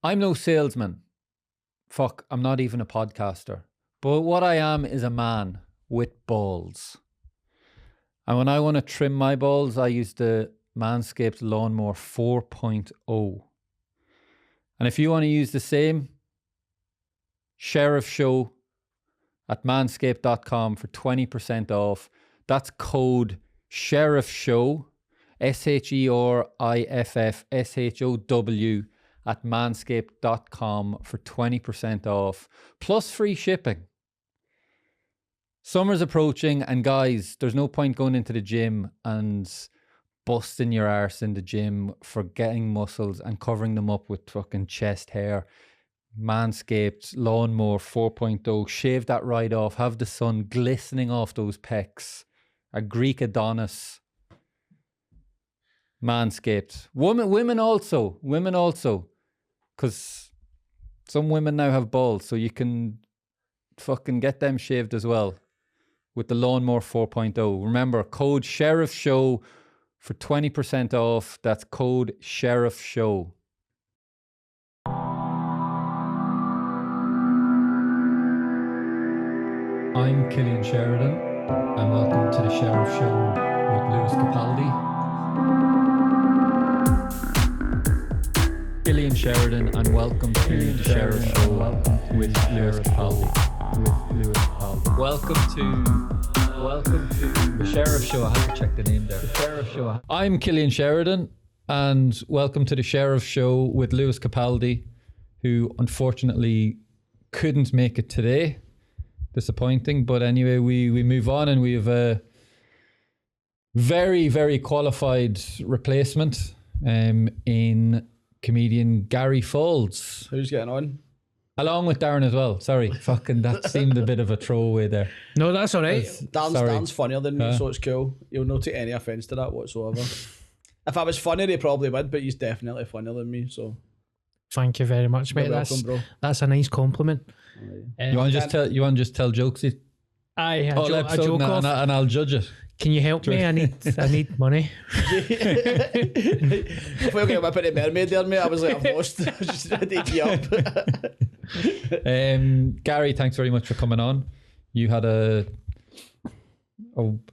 I'm no salesman. Fuck, I'm not even a podcaster. But what I am is a man with balls. And when I want to trim my balls, I use the Manscaped Lawnmower 4.0. And if you want to use the same, Sheriff Show at manscaped.com for 20% off. That's code Sheriff Show, SHERIFFSHOW at manscaped.com for 20% off, plus free shipping. Summer's approaching, and guys, there's no point going into the gym and busting your arse in the gym, forgetting muscles and covering them up with fucking chest hair. Manscaped Lawnmower 4.0, shave that right off, have the sun glistening off those pecs. A Greek Adonis. Manscaped. Women also, because some women now have balls, so you can fucking get them shaved as well with the Lawnmower 4.0. Remember, code Sheriff Show for 20% off. That's code Sheriff Show. I'm Killian Sheridan, and welcome to the Sheriff Show with Lewis Capaldi. Killian Sheridan, and welcome to the Sheriff Show with Lewis Capaldi. Welcome to the Sheriff Show. I have to check the name there. The Sheriff Show. I'm Killian Sheridan, and welcome to the Sheriff Show with Lewis Capaldi, who unfortunately couldn't make it today. Disappointing, but anyway, we move on, and we have a very, very qualified replacement in comedian Gary Faulds. Who's getting on? Along with Darren as well. Sorry, fucking that seemed a bit of a throwaway there. No, that's all right. Dan's funnier than me, so it's cool. He'll not take any offence to that whatsoever. If I was funnier, he probably would, but he's definitely funnier than me, so... Thank you very much, mate. That's a nice compliment. You want to just tell jokes? Aye, a joke and I'll judge it. Can you help me? I need money. If we're going to whip out the mermaid there, mate, I was like, I've lost. I was just ready to up. Gary, thanks very much for coming on. You had a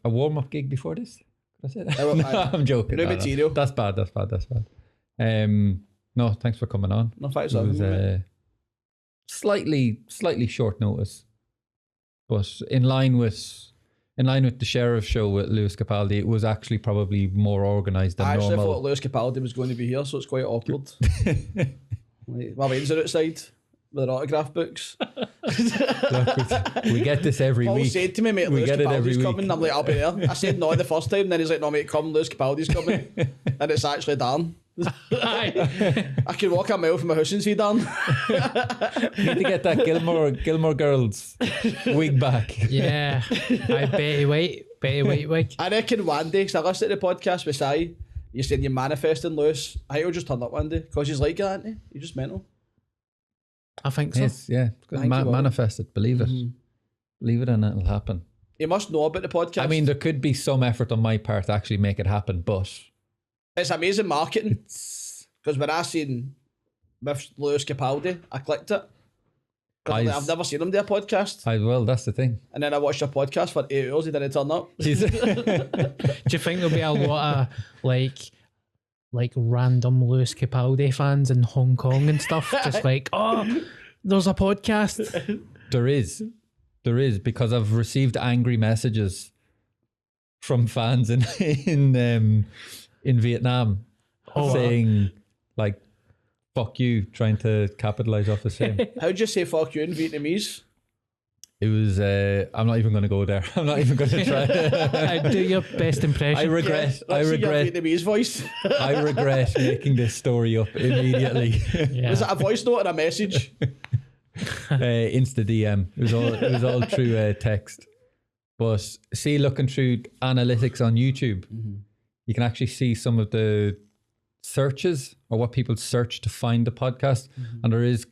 warm-up gig before this? Did I say that? No, I'm joking. No material. That's bad. No, thanks for coming on. No, thanks for having me. Slightly short notice, but in line with the Sheriff Show with Lewis Capaldi, it was actually probably more organised than normal. I actually thought Lewis Capaldi was going to be here, so it's quite awkward. My mates are outside with their autograph books. Look, we get this every Paul week. Paul said to me, mate, Lewis Capaldi's coming. I'm like, I'll be there. I said no the first time, and then he's like, no mate, come, Lewis Capaldi's coming. And it's actually Darren. I can walk a mile from my house and see Dan. Need to get that Gilmore Girls wig back. Yeah, Betty White wig. I reckon one day, because I listened to the podcast with Si, you're saying you're manifesting Lewis. I think he'll just turn up one day, because he's like that, isn't he? He's just mental. I think so. Yes, yeah. Manifest it, believe it. Believe it and it'll happen. You must know about the podcast. I mean, there could be some effort on my part to actually make it happen, but... It's amazing marketing, because when I seen with Lewis Capaldi, I clicked it. I've never seen him do a podcast. Well, that's the thing. And then I watched a podcast for 8 hours, he didn't turn up. Do you think there'll be a lot of like random Lewis Capaldi fans in Hong Kong and stuff? Just like, oh, there's a podcast. There is, because I've received angry messages from fans in Vietnam saying like fuck you, trying to capitalize off the same. How'd you say fuck you in Vietnamese? It was I'm not even going to go there. I'm not even going to try. Do your best impression. I regret your Vietnamese voice. I regret making this story up immediately. Yeah. Was it a voice note or a message? Insta DM. It was all through text. But see, looking through analytics on YouTube, you can actually see some of the searches or what people search to find the podcast, and there is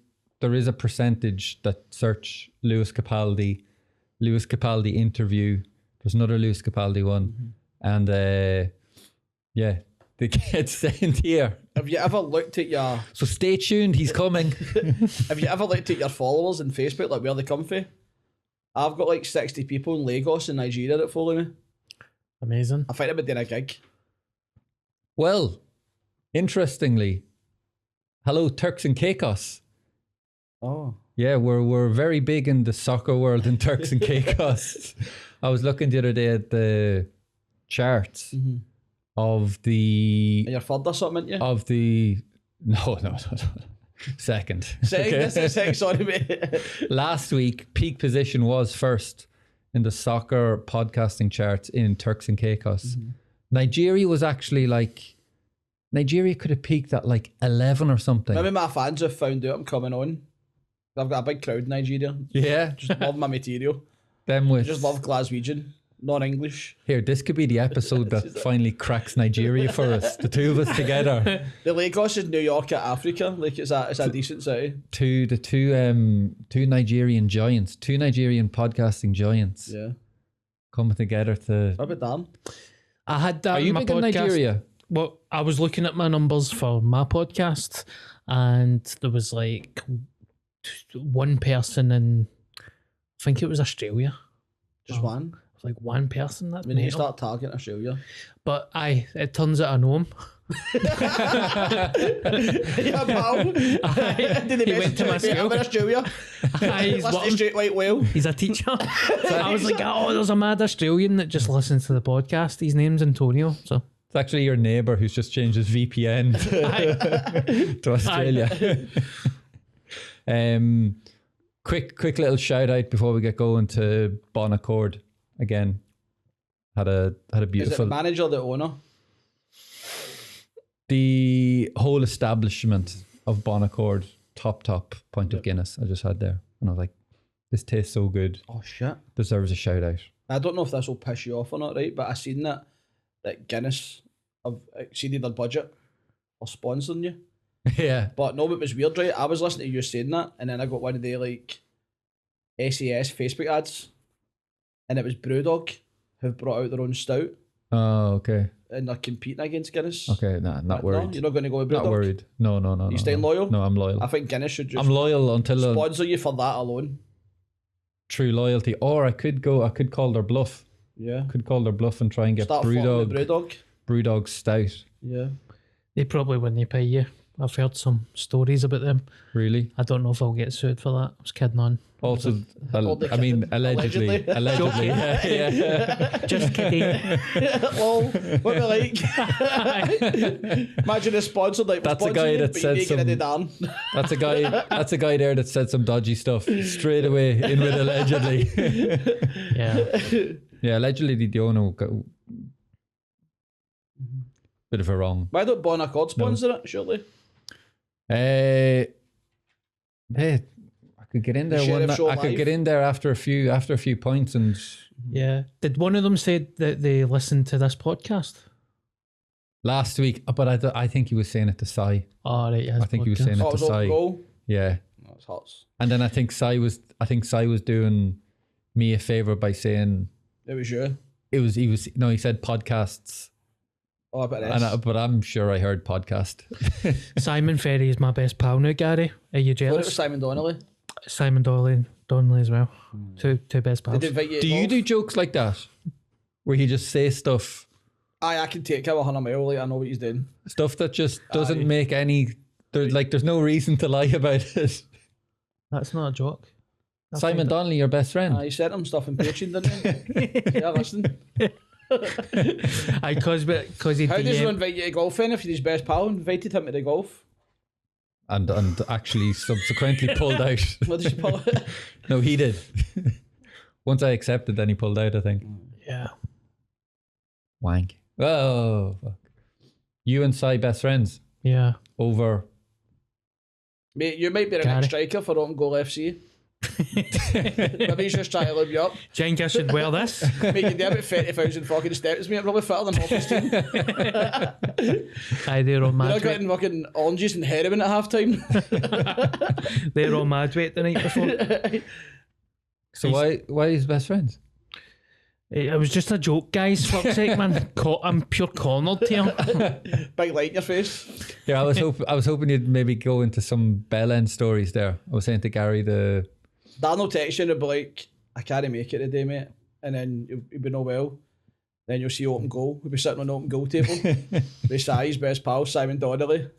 a percentage that search Lewis Capaldi interview. There's another Lewis Capaldi one, and they get sent here. Have you ever looked at your... So stay tuned, he's coming. Have you ever looked at your followers on Facebook, like where they come from? I've got like 60 people in Lagos and Nigeria that follow me. Amazing. I think I would do a gig. Well, interestingly, hello Turks and Caicos. Oh. Yeah, we're very big in the soccer world in Turks and Caicos. I was looking the other day at the charts of the... And you're third or something, aren't you? Of the... No. Second. This is second, sorry mate. Last week, peak position was first in the soccer podcasting charts in Turks and Caicos. Nigeria was actually like... Nigeria could have peaked at like 11 or something. Maybe my fans have found out I'm coming on. I've got a big crowd in Nigeria. Yeah. Just love my material. Them with... Just love Glaswegian, non-English. Here, this could be the episode that finally cracks Nigeria for us. The two of us together. The Lagos is New York at Africa. Like it's a decent city. Two Nigerian giants, two Nigerian podcasting giants. Yeah. Coming together to... What about Dan? I had that Are you in my big in podcast. Nigeria? Well, I was looking at my numbers for my podcast, and there was like one person in, I think it was Australia. Just one? It was like one person. That's We need to mental. start targeting Australia. But it turns out I know him. Yeah, pal. He went to my school. I'm in Australia. He's, Listen what- to straight white whale. he's a teacher. I was like, oh, there's a mad Australian that just listens to the podcast. His name's Antonio. So It's actually your neighbour who's just changed his VPN to Australia. Quick little shout out before we get going to Bon Accord again. Had a Is it the beautiful... manager or the owner? The whole establishment of Bon Accord, top pint of Guinness I just had there. And I was like, this tastes so good. Oh, shit. Deserves a shout out. I don't know if this will piss you off or not, right? But I seen that Guinness have exceeded their budget for sponsoring you. Yeah. But no, it was weird, right? I was listening to you saying that, and then I got one of the like SAS Facebook ads, and it was Brewdog who've brought out their own stout, Oh, okay. and they're competing against Guinness. Okay, nah, not No, worried. you're not going to go with Brewdog? Not worried. No. You staying loyal? No, I'm loyal. I think Guinness should just I'm loyal until sponsor you for that alone. true loyalty. Or I could call their bluff. Yeah. Could call their bluff and try and get Start following the Brewdog Brewdog. stout. Yeah. they probably wouldn't pay you. I've heard some stories about them. Really? I don't know if I'll get sued for that. I was kidding on. Also, Only I mean, kidding. allegedly. Yeah. Just kidding. Lol. What we like? Imagine a sponsor like That's a sponsor you, that but said you make it some- into Dan. That's a guy there that said some dodgy stuff straight away in with allegedly. Yeah. Yeah, allegedly the owner got bit of a wrong. Why don't Bon Accord sponsor it? Surely. Hey, I could get in The there Sheriff Show I could Live. get in there after a few points and Yeah. Did one of them say that they listened to this podcast? last week, but I think he was saying it to Sai. Oh, right. Yeah, I think he was saying Oh, it it to was on Sai. goal. Yeah. That's hot. And then I think Sai was doing me a favor by saying It was you. he said podcasts. Oh, I bet it is. But I'm sure I heard podcast. Simon Ferry is my best pal now, Gary. Are you I thought it was jealous? Simon Donnelly. Simon Donnelly as well. Two best pals. Did they invite you? Do you do jokes like that? Where he just say stuff I can take him 100 mile. Like I know what he's doing. that just doesn't Aye. make any there's no reason to lie about it. That's not a joke. I Simon find Donnelly, your best friend. You sent him stuff in Patreon, didn't you? Yeah, listen. Aye, because he How does he DM invite you to golf then if he's his best pal? Invited him to the golf. And actually subsequently pulled out. What did you pull it? No, he did. Once I accepted, then he pulled out, I think. Yeah. Wank. Oh, fuck. You and Sai best friends Yeah. over. Mate, you might be the Gary. next striker for Open Goal FC. Maybe he's just trying to lube you up. Do you think I should wear this? Mate, you do about 30,000 fucking steps, mate. Probably fitter than half his team. Aye, they're all You're mad not weight. getting fucking oranges and heroin at half time. They're all mad weight the night before. So why is best friends? It was just a joke, guys. Fuck's sake, man. I'm pure cornered here. Big light in your face. Yeah, I was hoping you'd maybe go into some bell end stories there. I was saying to Gary Dan will text you and be like, I can't make it today, mate. And then you'll be no well. Then you'll see open goal. We'll be sitting on the open goal table. With Sai's best pal, Simon Donnelly.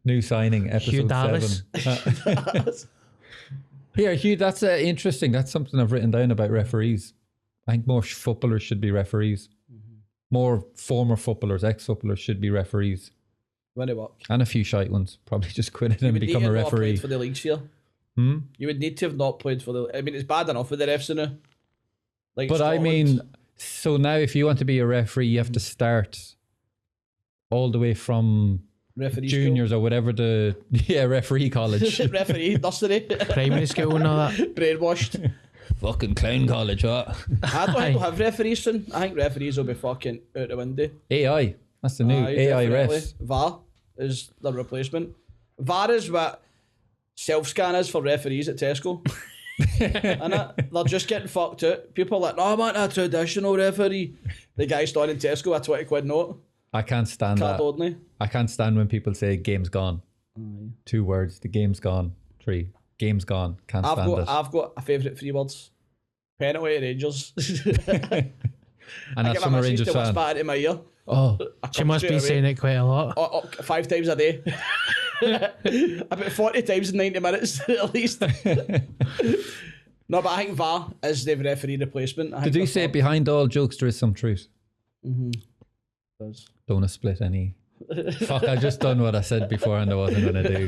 New signing, episode 7. Here, Hugh, that's interesting. That's something I've written down about referees. I think more footballers should be referees. More former footballers, ex-footballers should be referees. When they work. And a few shite ones. Probably just quit it and become a referee. For the leagues here. You would need to have not played for the... I mean, it's bad enough with the refs now. Like but Scotland. I mean, so now if you want to be a referee, you have to start all the way from referee juniors or whatever referee college. Referee, nursery. Primary school and all that. Brainwashed. Fucking clown college, what? I don't think we'll have referees soon. I think referees will be fucking out the window. AI. That's the new AI definitely. refs. VAR is the replacement. VAR is what self-scan is for referees at Tesco. And they're just getting fucked out. People are like, no, I want a traditional referee. The guy standing in Tesco a 20 quid note. I can't stand Card that. only. I can't stand when people say game's gone. 2 words. The game's gone. 3. Game's gone. Can't stand it. I've got a favourite 3 words. Penalty at Rangers. And that's from a Rangers fan. Spat into my ear. Oh, she must be saying it quite a lot. 5 times a day. About 40 times in 90 minutes at least. No, but I think VAR is the referee replacement. Did you say behind all jokes there is some truth? Does. Don't want to split any. Fuck, I just done what I said before and I wasn't going to do.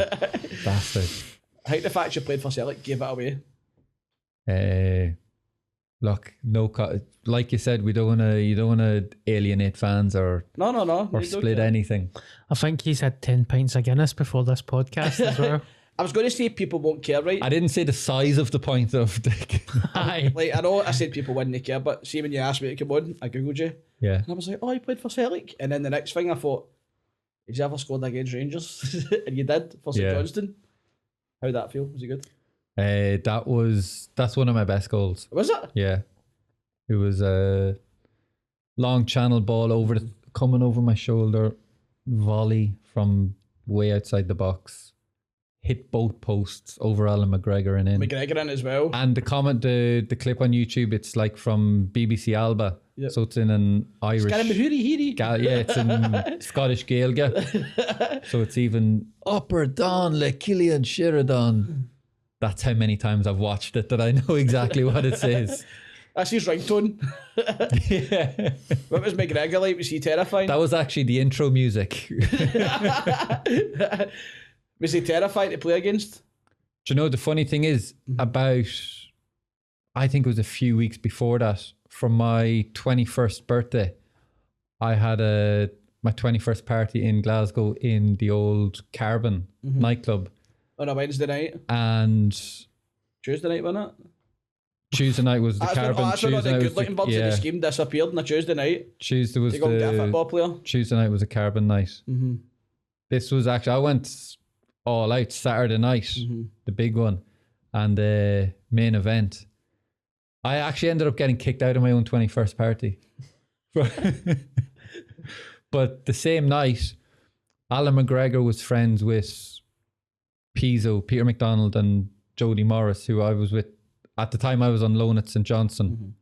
Bastard. I think the fact you played for Celtic gave it away. Look, like you said, you don't want to alienate fans or split anything. I think he's had 10 pints of Guinness before this podcast as well. I was going to say people won't care, right? I didn't say the size of the point of the... Like, I know I said people wouldn't care, but see when you asked me to come on, I googled you. Yeah. And I was like, oh, you played for Celtic? And then the next thing I thought, has you ever scored against Rangers? And you did for St Johnstone. How'd that feel? Was it good? That's one of my best goals. Was it? Yeah. It was a long channel ball coming over my shoulder, volley from way outside the box, hit both posts over Alan McGregor and in. McGregor in as well. And the clip on YouTube, it's like from BBC Alba. Yep. So it's in an Irish... it's in Scottish Gaeilge. So it's even Upper Don Le Killian Sheridan. That's how many times I've watched it that I know exactly what it says. That's his ringtone. Yeah. What was McGregor like? Was he terrifying? That was actually the intro music. Was he terrifying to play against? Do you know, the funny thing is, I think it was a few weeks before that, for my 21st birthday, I had my 21st party in Glasgow in the old Carbon nightclub. On a Wednesday night. And Tuesday night, wasn't it? Tuesday night was the Carbon. That's when all the good looking birds in the scheme disappeared on a Tuesday night. Tuesday was get a football player. Tuesday night was a Carbon night. This was actually, I went all out Saturday night, the big one, and the main event. I actually ended up getting kicked out of my own 21st party. But the same night, Alan McGregor was friends with Pizzo, Peter McDonald and Jody Morris, who I was with at the time. I was on loan at St Johnstone,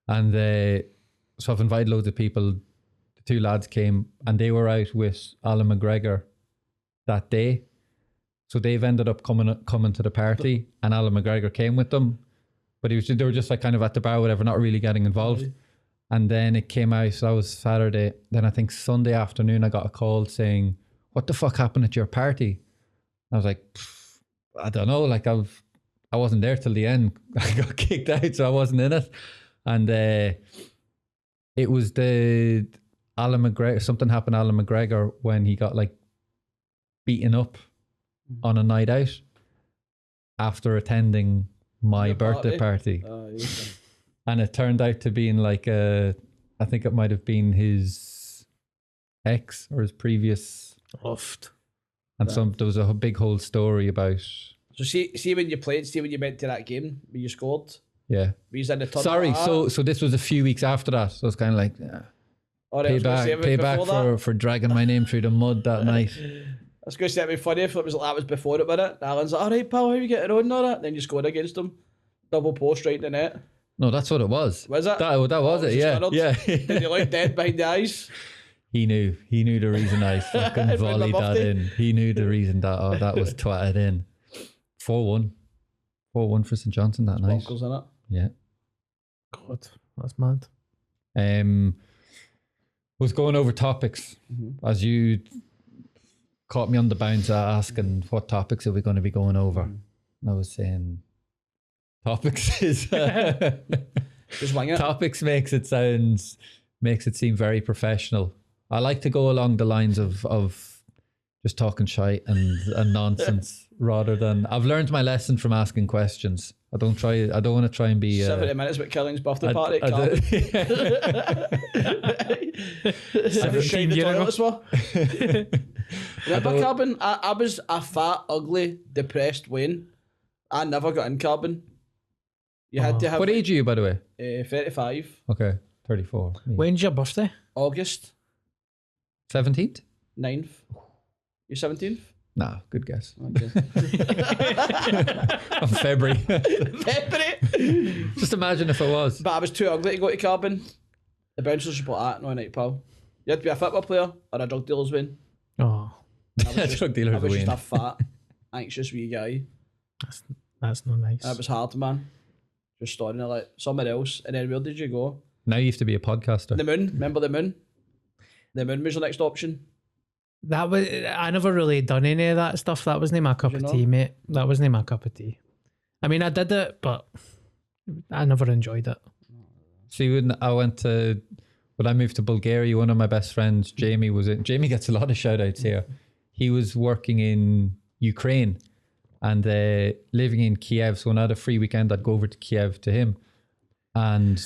and so I've invited loads of people. The 2 lads came and they were out with Alan McGregor that day, so they've ended up coming to the party, and Alan McGregor came with them, but they were just like kind of at the bar, whatever, not really getting involved. And then it came out, so that was Saturday. Then I think Sunday afternoon I got a call saying, "What the fuck happened at your party?" I was like, I don't know, like I wasn't there till the end. I got kicked out, so I wasn't in it. And it was the Alan McGregor, something happened to Alan McGregor when he got like beaten up on a night out after attending my birthday party. And it turned out to being like I think it might have been his ex or his previous. Oft. And there was a big whole story about... So see when you played, see when you went to that game, when you scored, Yeah. He's in the tunnel. Sorry, like that. so this was a few weeks after that. So it's kind of like, All right, I was gonna say, pay back before for dragging my name through the mud that night. I was going to say it'd be funny if it was like that was before it, wasn't it? Alan's like, all right, pal, how you getting on and all that? Then you scored against him. Double post right in the net. No, that's what it was. Was it? That was it, yeah. Yeah. Did he look dead behind the eyes? He knew the reason I fucking volleyed that in. He knew the reason that was twatted in. 4-1. 4-1 for St Johnson that night. Bonkers, innit? Yeah. God, that's mad. Was going over topics as you caught me on the bounce asking what topics are we going to be going over. And I was saying topics is Just wing it. topics makes it seem very professional. I like to go along the lines of just talking shite and nonsense rather than. I've learned my lesson from asking questions. I don't want to try and be 70 minutes with Killing's birthday party. 17 years ago. Remember Carbon? I was a fat, ugly, depressed Wayne. I never got in Carbon. You had to have. What age are you, by the way? 35. Okay, 34. Me. When's your birthday? August 17th? 9th. You 17th? Nah, good guess. Okay. On February. February. Just imagine if it was. But I was too ugly to go to Carbon. The bouncers just put that no night, pal. You had to be a football player or a drug dealer's Wayne. Oh, Drug dealer's I was Wayne. just a fat, anxious wee guy. that's not nice. And it was hard, man. Just standing there like somewhere else. And then where did you go? Now you have to be a podcaster. The moon. Remember the moon? The moon was the next option. That was, I never really done any of that stuff. That wasn't my cup Did of you tea, not? mate. That wasn't my cup of tea. I mean, I did it, but I never enjoyed it. See, when I moved to Bulgaria, one of my best friends, Jamie, Jamie gets a lot of shout outs here. He was working in Ukraine and living in Kiev. So when I had a free weekend, I'd go over to Kiev to him. And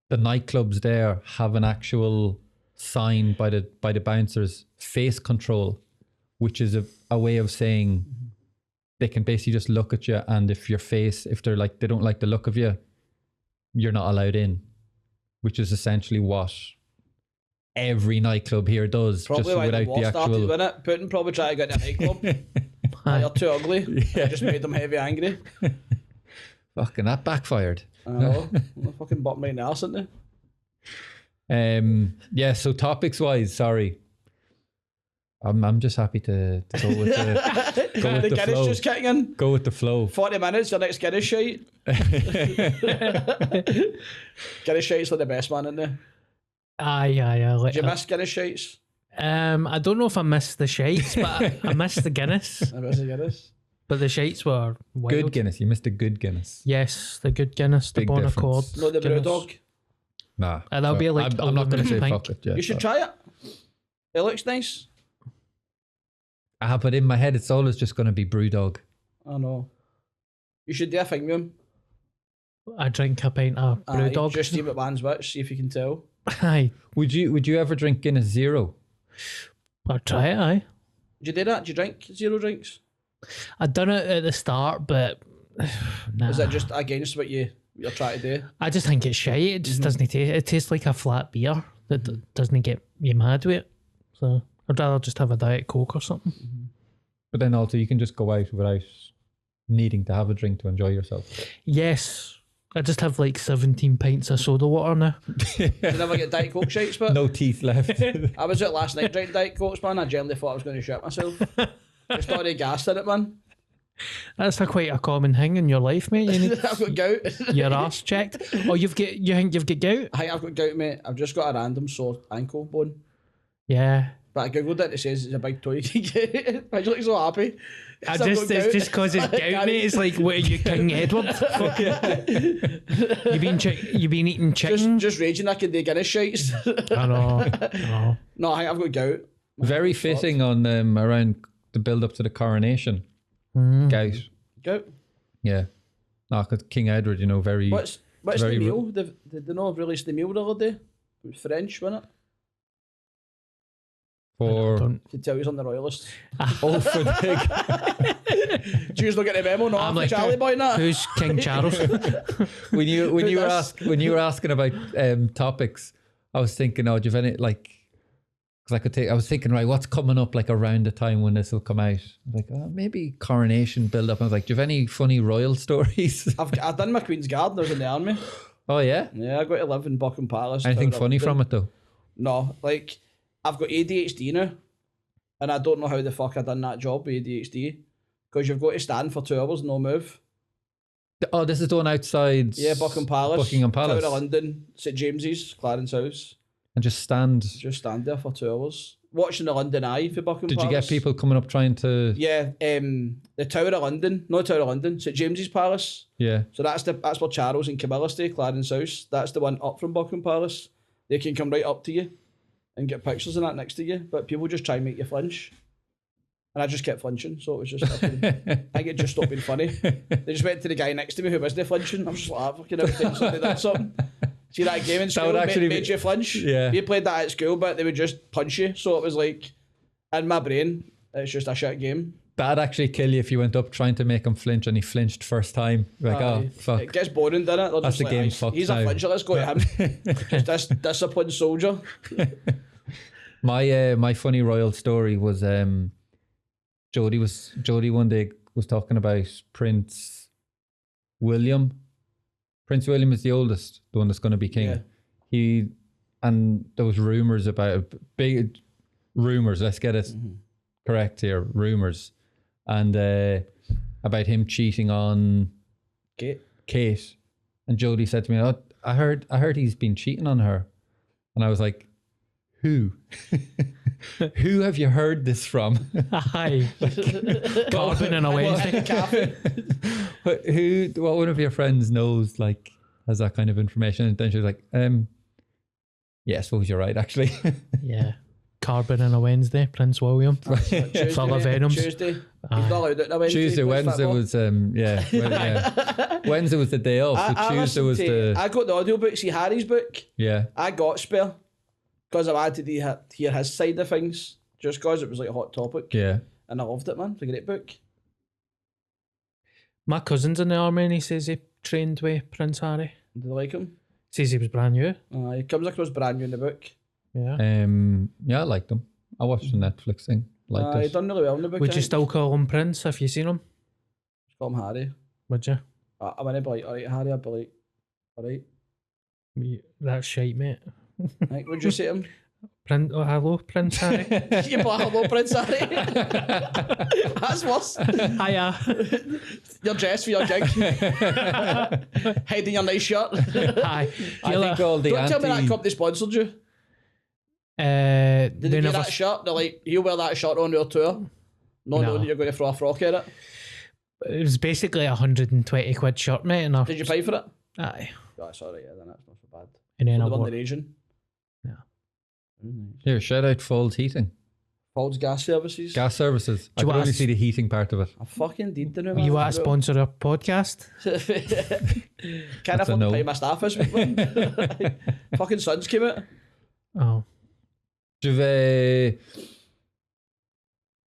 the nightclubs there have an actual sign by the bouncers, face control, which is a way of saying they can basically just look at you, and if they're like they don't like the look of you, you're not allowed in, which is essentially what every nightclub here does. Probably just like without the war the started, actual. wasn't it? Putin probably tried to get in a nightclub. Like, you're too ugly. Yeah. Just made them heavy angry. Fucking that backfired. I know. They fucking bottom right in the arse, isn't they? Yeah, so topics wise, sorry. I'm just happy to go with the The Guinness flow. just kicking in. Go with the flow. 40 minutes, your next Guinness shite. Guinness shite's like the best man, isn't there? Aye. Like, Did you miss Guinness shites? I don't know if I missed the shites, but I missed the Guinness. I miss the Guinness. But the shites were wild. Good Guinness. You missed a good Guinness. Yes, the good Guinness, the Big Bon difference. Accord. Not the brew Guinness. dog. Nah. That'll be like I'm not going to say aluminum fuck pink. it. Yeah, You should but- try it. It looks nice. But in my head, it's always just going to be Brewdog. I know. You should do a thing with him. I drink a pint of Brewdog. Just see what one's which, see if you can tell. Aye. Would you ever drink Guinness Zero? I'll try it, aye. Did you do that? Did you drink zero drinks? I'd done it at the start, but nah. Is that just against what you're trying to do? I just think it's shite. It just doesn't taste. It tastes like a flat beer that doesn't get you mad with it. So I'd rather just have a Diet Coke or something. But then also you can just go out without needing to have a drink to enjoy yourself. Yes, I just have like 17 pints of soda water now. You never get Diet Coke shites, but No teeth left. I was out last night drinking Diet Cokes, man. I generally thought I was going to shit myself. Just not any gas in it, man. That's quite a common thing in your life, mate. You need I've got gout. your arse checked. Oh, you think you've got gout? I think I've got gout, mate. I've just got a random sore ankle bone. Yeah. But I googled it. It says it's a big toy you can get. I just look so happy. It's just because it's gout, mate. It's like, what are you, King Edward? you been eating chicken? Just raging. I can do Guinness shites. I know. No, I think I've got gout. Very fitting on around the build up to the coronation. Gout. Gout. Yeah. No, because King Edward, very. What's the very meal? Did they not release the meal the other day? It was French, wasn't it? For To tell he's on the Royalists. oh, for the Do you not get the memo? No, I'm like, Charlie boy, nah. Who's King Charles? when you were asking about topics, I was thinking, oh, do you have any like? Because I was thinking, right, what's coming up like around the time when this will come out? I was like, oh, maybe coronation build up. I was like, do you have any funny royal stories? I've done my Queen's Guard. I was in the army. Oh yeah, Yeah, I got to live in Buckingham Palace. anything Tower of funny London. from it though? No, like I've got ADHD now, and I don't know how the fuck I done that job with ADHD, because you've got to stand for 2 hours, no move. Oh, this is the one outside. Yeah, Buckingham Palace, Buckingham Palace, Tower of London, St James's, Clarence House. and just stand. Just stand there for 2 hours, watching the London Eye for Buckingham Did Palace. you get people coming up trying to? Yeah, the Tower of London, no Tower of London, St James's Palace. Yeah. So that's where Charles and Camilla stay, Clarence House. That's the one up from Buckingham Palace. They can come right up to you and get pictures and that next to you, but people just try and make you flinch. And I just kept flinching, so it was just, I think it just stopped being funny. They just went to the guy next to me who wasn't flinching. I was just like, ah, fucking every time somebody did something. See that game in school would actually made you flinch? Yeah. We played that at school, but they would just punch you. So it was like, in my brain, it's just a shit game. That'd actually kill you if you went up trying to make him flinch and he flinched first time. Like, oh, fuck. It gets boring, doesn't it? They're That's just the like, game "Aye, fucked he's now." a flincher, let's go to him. Just this disciplined soldier. My funny royal story was Jodie one day was talking about Prince William. Prince William is the oldest, the one that's going to be king. Yeah. And there was rumors about big rumors. Let's get it correct here. Rumors, and about him cheating on Kate. And Jodie said to me, "Oh, I heard he's been cheating on her," and I was like, "Who? Who have you heard this from?" Aye. Carbon and a Wednesday. What one of your friends knows, like, has that kind of information? And then she was like, yeah, I suppose you're right, actually. Yeah. Carbon and a Wednesday, Prince William. Tuesday, Full of venoms. Tuesday. He's not allowed out on a Wednesday. Tuesday, he plays Wednesday football. was yeah. Wednesday was the day off. So I Tuesday listened was to- the I got the audiobook, see Harry's book. yeah. I got spare because I wanted to hear his side of things, just because it was like a hot topic. Yeah. And I loved it, man. It's a great book. My cousin's in the army and he says he trained with Prince Harry. Did you like him? Says he was brand new. He comes across brand new in the book. Yeah. Yeah, I liked them. I watched the Netflix thing. Liked He it. done really well in the book. Would you still call him Prince if you seen him? call him Harry? Would you? I wouldn't be like, alright, Harry, I'd be like, alright. That's shite, mate. Like, would you say to him? Hello, Prince Harry. You be like, hello, Prince Harry. That's worse. Hiya. You're dressed for your gig. Head in your nice shirt. Hi. I think all the Don't tell me that company sponsored you. Did Did they give that shirt? They're like, you wear that shirt on your tour. No, No. that you're going to throw a frock at it. It was basically 120 quid shirt, mate. And Did you pay for it? Aye. Oh, sorry, yeah, then that's not so bad. And then The I one bought. in the region. Here, shout out Faulds Heating. Faulds Gas Services. Gas services. I you could want only us- see the heating part of it. I fucking did the new You want to sponsor a podcast? Can't That's a afford no. to pay my staff this week, man. Fucking Suns came out. Oh.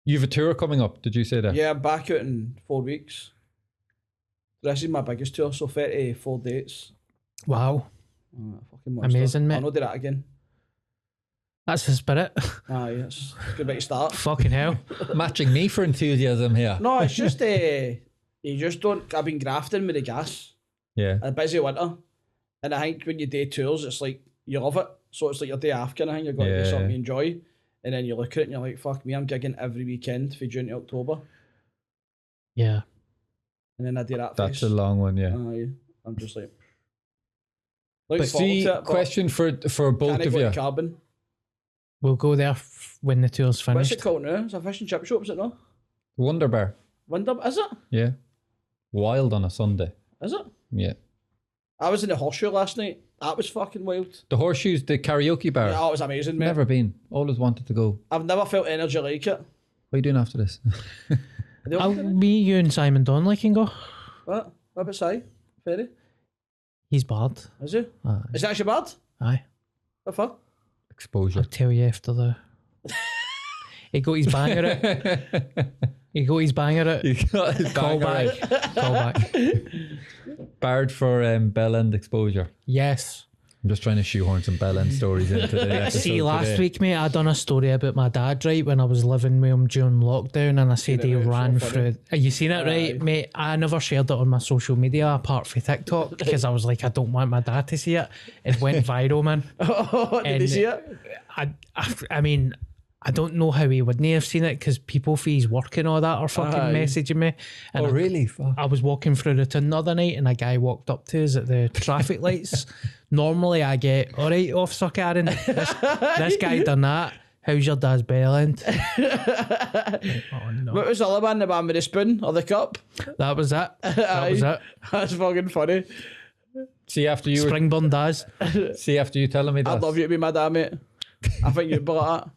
You've a tour coming up. Did you say that? Yeah, I'm back out in 4 weeks. This is my biggest tour, so 34 dates. Wow. Fucking monster. Amazing, mate. I'll not do that again. That's the spirit. Aye, it's a good way to start. Fucking hell. Matching me for enthusiasm here. No, it's just you just don't. I've been grafting with the gas. Yeah. A busy winter, and I think when you do tours, it's like you love it. So it's like your day off kind of thing. You've got to do something you enjoy, and then you look at it and you're like, "Fuck me, I'm gigging every weekend for June to October." Yeah. And then I do that. That's face. a long one, yeah. Aye, I'm just like. But Looking forward see, to it, but question for both can't of go you. to Carbon. We'll go there when the tour's What's finished. it called now? It's a fish and chip shop, is it not? Wonder Bar. Wonder, is it? Yeah. Wild on a Sunday. Is it? Yeah. I was in the Horseshoe last night. That was fucking wild. The Horseshoes, the karaoke bar. Yeah, it was amazing, mate. Never been. Always wanted to go. I've never felt energy like it. What are you doing after this? Me, you and Simon Donnelly can go. What? What about Si? Ferry? He's bad. Is he? Aye. Is it actually bad? Aye. What the fuck? Exposure. I'll tell you after the... He got his banger it. He got his banger it. You got his Call banger back. out. Call back. Barred for bell end exposure. Yes. I'm just trying to shoehorn some bell end stories into the episode. See, last today. week, mate, I done a story about my dad, right, when I was living with him during lockdown, and I said he it, it's ran so funny. through. Have you seen it, right, mate? I never shared it on my social media apart from TikTok because I was like, I don't want my dad to see it. It went viral, man. Did he see it? I mean, I don't know how he wouldn't have seen it because people for his work and all that are fucking Aye. messaging me. And Oh, really? Fuck. I was walking through the town the other night and a guy walked up to us at the traffic lights. Normally I get, all right, officer Karen, this guy done that. How's your dad's bell end? Oh no. What was the other one? The man with the spoon or the cup? That was it. That was it. That's fucking funny. See after you Springburn does. see after you telling me that. I'd love you to be my dad, mate. I think you'd be like that.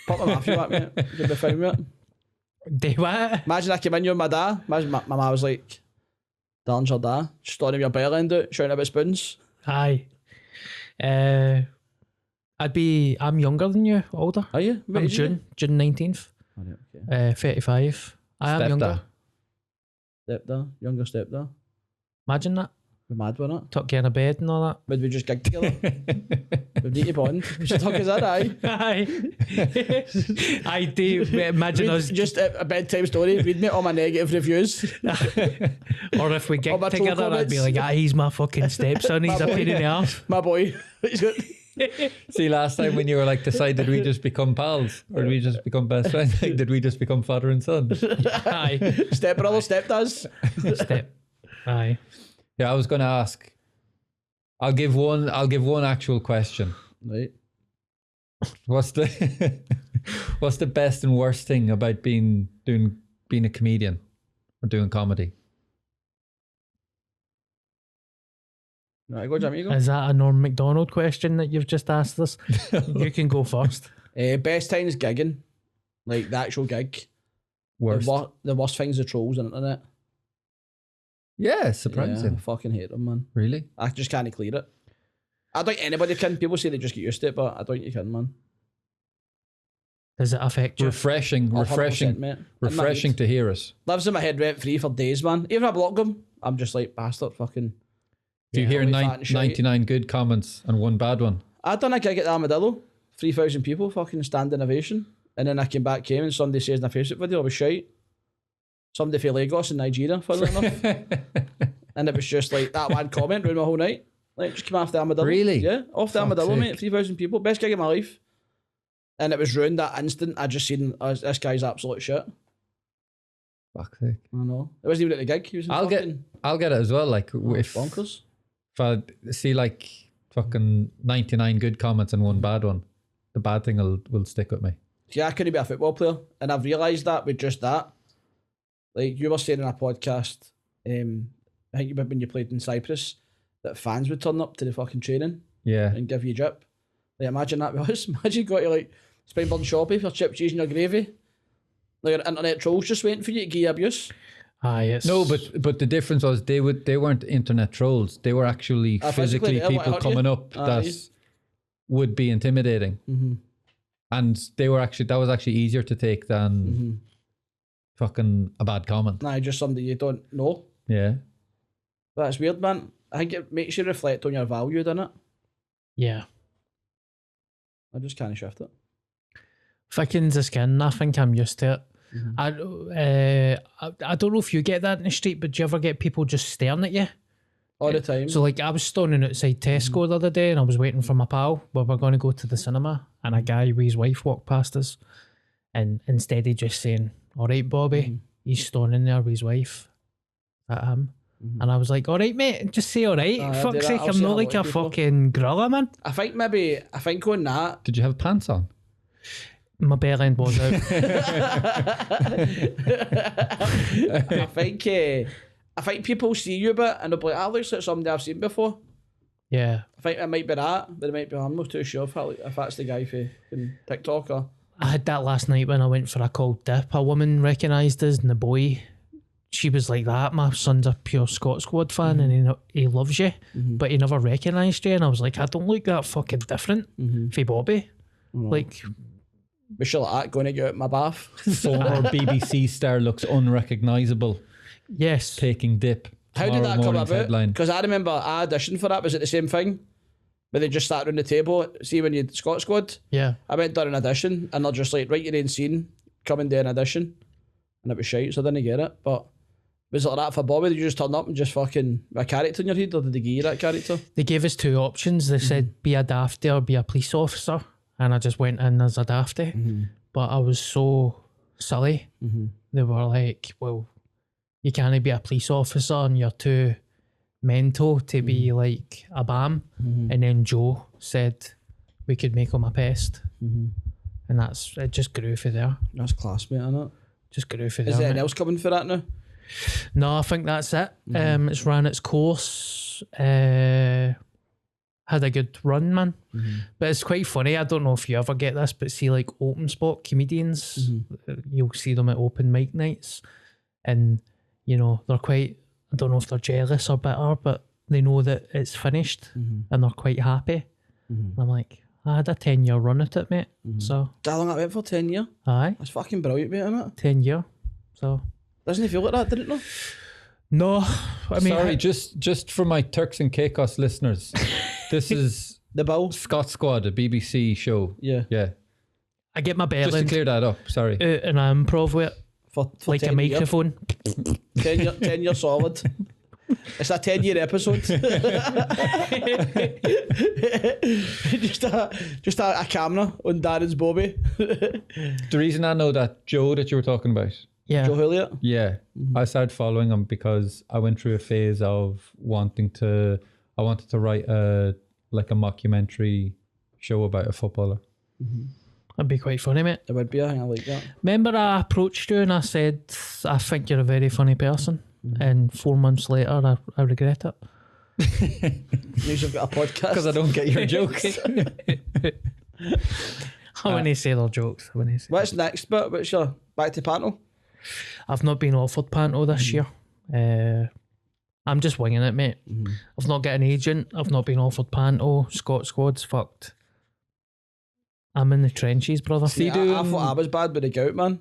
Pop my Matthew back, mate. You'd be fine with it. Do what? Imagine I came in, you're my dad. Imagine my mum was like, Darren's your dad. Just standing with your bell end out, shouting about spoons. Aye. I'm younger than you, older. Are you? I'm June 19th. Oh, right, okay. 35. I am Stepdad. younger. Stepdad, younger stepdad. Imagine that. We're mad, we're not? Tuck you in a bed and all that. Would we just gig together? We'd need to bond. We should talk as that, aye. Aye. I do. Imagine us. Just a bedtime story. Read me all my negative reviews. Or if we All my get troll together, I'd be comments. like, he's my fucking stepson. He's a pain in the ass. My boy. He's good. See, last time when you were like, decide, did we just become pals or did we just become best friends? Like, did we just become father and son? Aye. Stepbrother, stepdads. Step. Aye. Yeah, I was going to ask. I'll give one actual question. Right. What's the best and worst thing about being a comedian or doing comedy? Right, go, Jimmy, you go. Is that a Norm MacDonald question that you've just asked us? You can go first. Best times gigging. Like the actual gig. Worst? The worst thing's the trolls on the internet. Yeah, Yeah, surprising. I fucking hate them, man. Really? I just can't clear it. I don't think anybody can. People say they just get used to it, but I don't think you can, man. Does it affect you? Refreshing 100%, mate. refreshing to hear us. Lives in my head rent free for days, man. Even if I block them, I'm just like, bastard, fucking. Do you hear Holy fat and shite. 99 good comments and one bad one? I done a gig at the Armadillo, 3,000 people, fucking standing ovation. And then I came back home and somebody says in a Facebook video, I was shite. Somebody from Lagos in Nigeria, funnily enough. And it was just like that one comment ruined my whole night. Like, just came off the Armadillo. Really? Yeah, off the Fuck's Armadillo, sake. mate. 3,000 people. Best gig of my life. And it was ruined that instant. I just seen, this guy's absolute shit. Fuck's sake. I know. It wasn't even at the gig. He was in I'll get it as well. Like if bonkers. If I see like fucking 99 good comments and one bad one, the bad thing will stick with me. Yeah, I couldn't be a football player. And I've realised that with just that. Like you were saying in a podcast, I think when you played in Cyprus, that fans would turn up to the fucking training Yeah. and give you a drip. Like imagine that with us. Imagine you got to like Springburn shoppy for chip cheese and your gravy. Like your internet trolls just waiting for you to give you abuse. Aye, it's... No, but the difference was they weren't internet trolls. They were actually physically physically, people what, coming up that would be intimidating. Mm-hmm. And that was actually easier to take than fucking a bad comment. Nah, just somebody you don't know. Yeah. But it's weird, man. I think it makes you reflect on your value, doesn't it? Yeah. I just can't shift it. Thickens the skin. I think I'm used to it. Mm-hmm. I don't know if you get that in the street, but do you ever get people just staring at you? All the time. So like I was standing outside Tesco the other day and I was waiting for my pal. We were going to go to the cinema and a guy with his wife walked past us, and instead of just saying, "All right, Bobby," he's standing there with his wife at him. And I was like, "All right, mate, just say all right. I do Fuck's that. sake, I'll I'm say not hello like to a people. fucking gorilla, man." I think on that, Did you have pants on? My bell end was out. I think people see you a bit and they'll be like, "Ah, looks like somebody I've seen before." Yeah. I think it might be that, but it might be. I'm not too sure if that's the guy for TikTok or. I had that last night when I went for a cold dip. A woman recognised us, and the boy, she was like that. My son's a pure Scott Squad fan, and he loves you, but he never recognised you. And I was like, I don't look that fucking different for Bobby. Like, We should like that, going to get out my bath. Former BBC star looks unrecognisable. Yes. Taking dip. How did that come Tomorrow morning's about? headline. Because I remember I auditioned for that. Was it the same thing? Where they just sat around the table, see when you'd Scott Squad? Yeah. I went down an audition and they're just like, write your own scene, come and do an audition. And it was shite, so I didn't get it. But was it like that for Bobby? Did you just turn up and just fucking a character in your head, or did they give you that character? They gave us 2 options. They said be a dafty or be a police officer, and I just went in as a dafty. But I was so silly. They were like, well, you can't be a police officer and you're too mental to be like a BAM. And then Joe said we could make him a pest. And it just grew for there. That's class, mate, isn't it? Just grew for there. Is there anything mate. else coming for that now? No, I think that's it. It's ran its course. Had a good run, man. But it's quite funny. I don't know if you ever get this, but see, like open spot comedians, you'll see them at open mic nights, and you know they're quite. I don't know if they're jealous or bitter, but they know that it's finished, and they're quite happy. And I'm like, I had a 10-year run at it, mate. So How long I went for 10 years? aye, That's fucking brilliant, mate, isn't it? 10 year. So Doesn't it feel like that, didn't it? no, I mean, Sorry, just for my Turks and Caicos listeners, this is The bill. Scott Squad, a BBC show. Yeah. Yeah. I get my Just to belly clear that up, sorry. out and I improv with it, For like 10 a microphone. 10 year solid. It's a 10-year episode. just a camera on Darren's Bobby. The reason I know that Joe that you were talking about, Yeah. Joe Hilliard. yeah, I started following him because I went through a phase of wanted to write a mockumentary show about a footballer. That'd be quite funny, mate. It would be, I think I like that. Remember I approached you and I said, I think you're a very funny person. And 4 months later, I regret it. Means you've got a podcast. Because I don't get your jokes. I wouldn't say they're jokes. I wouldn't say. What's next bit? What's your back to panel? I've not been offered panto this year. I'm just winging it, mate. I've not got an agent. I've not been offered panto. Scott Squad's fucked. I'm in the trenches, brother. See, I thought I was bad with the gout, man.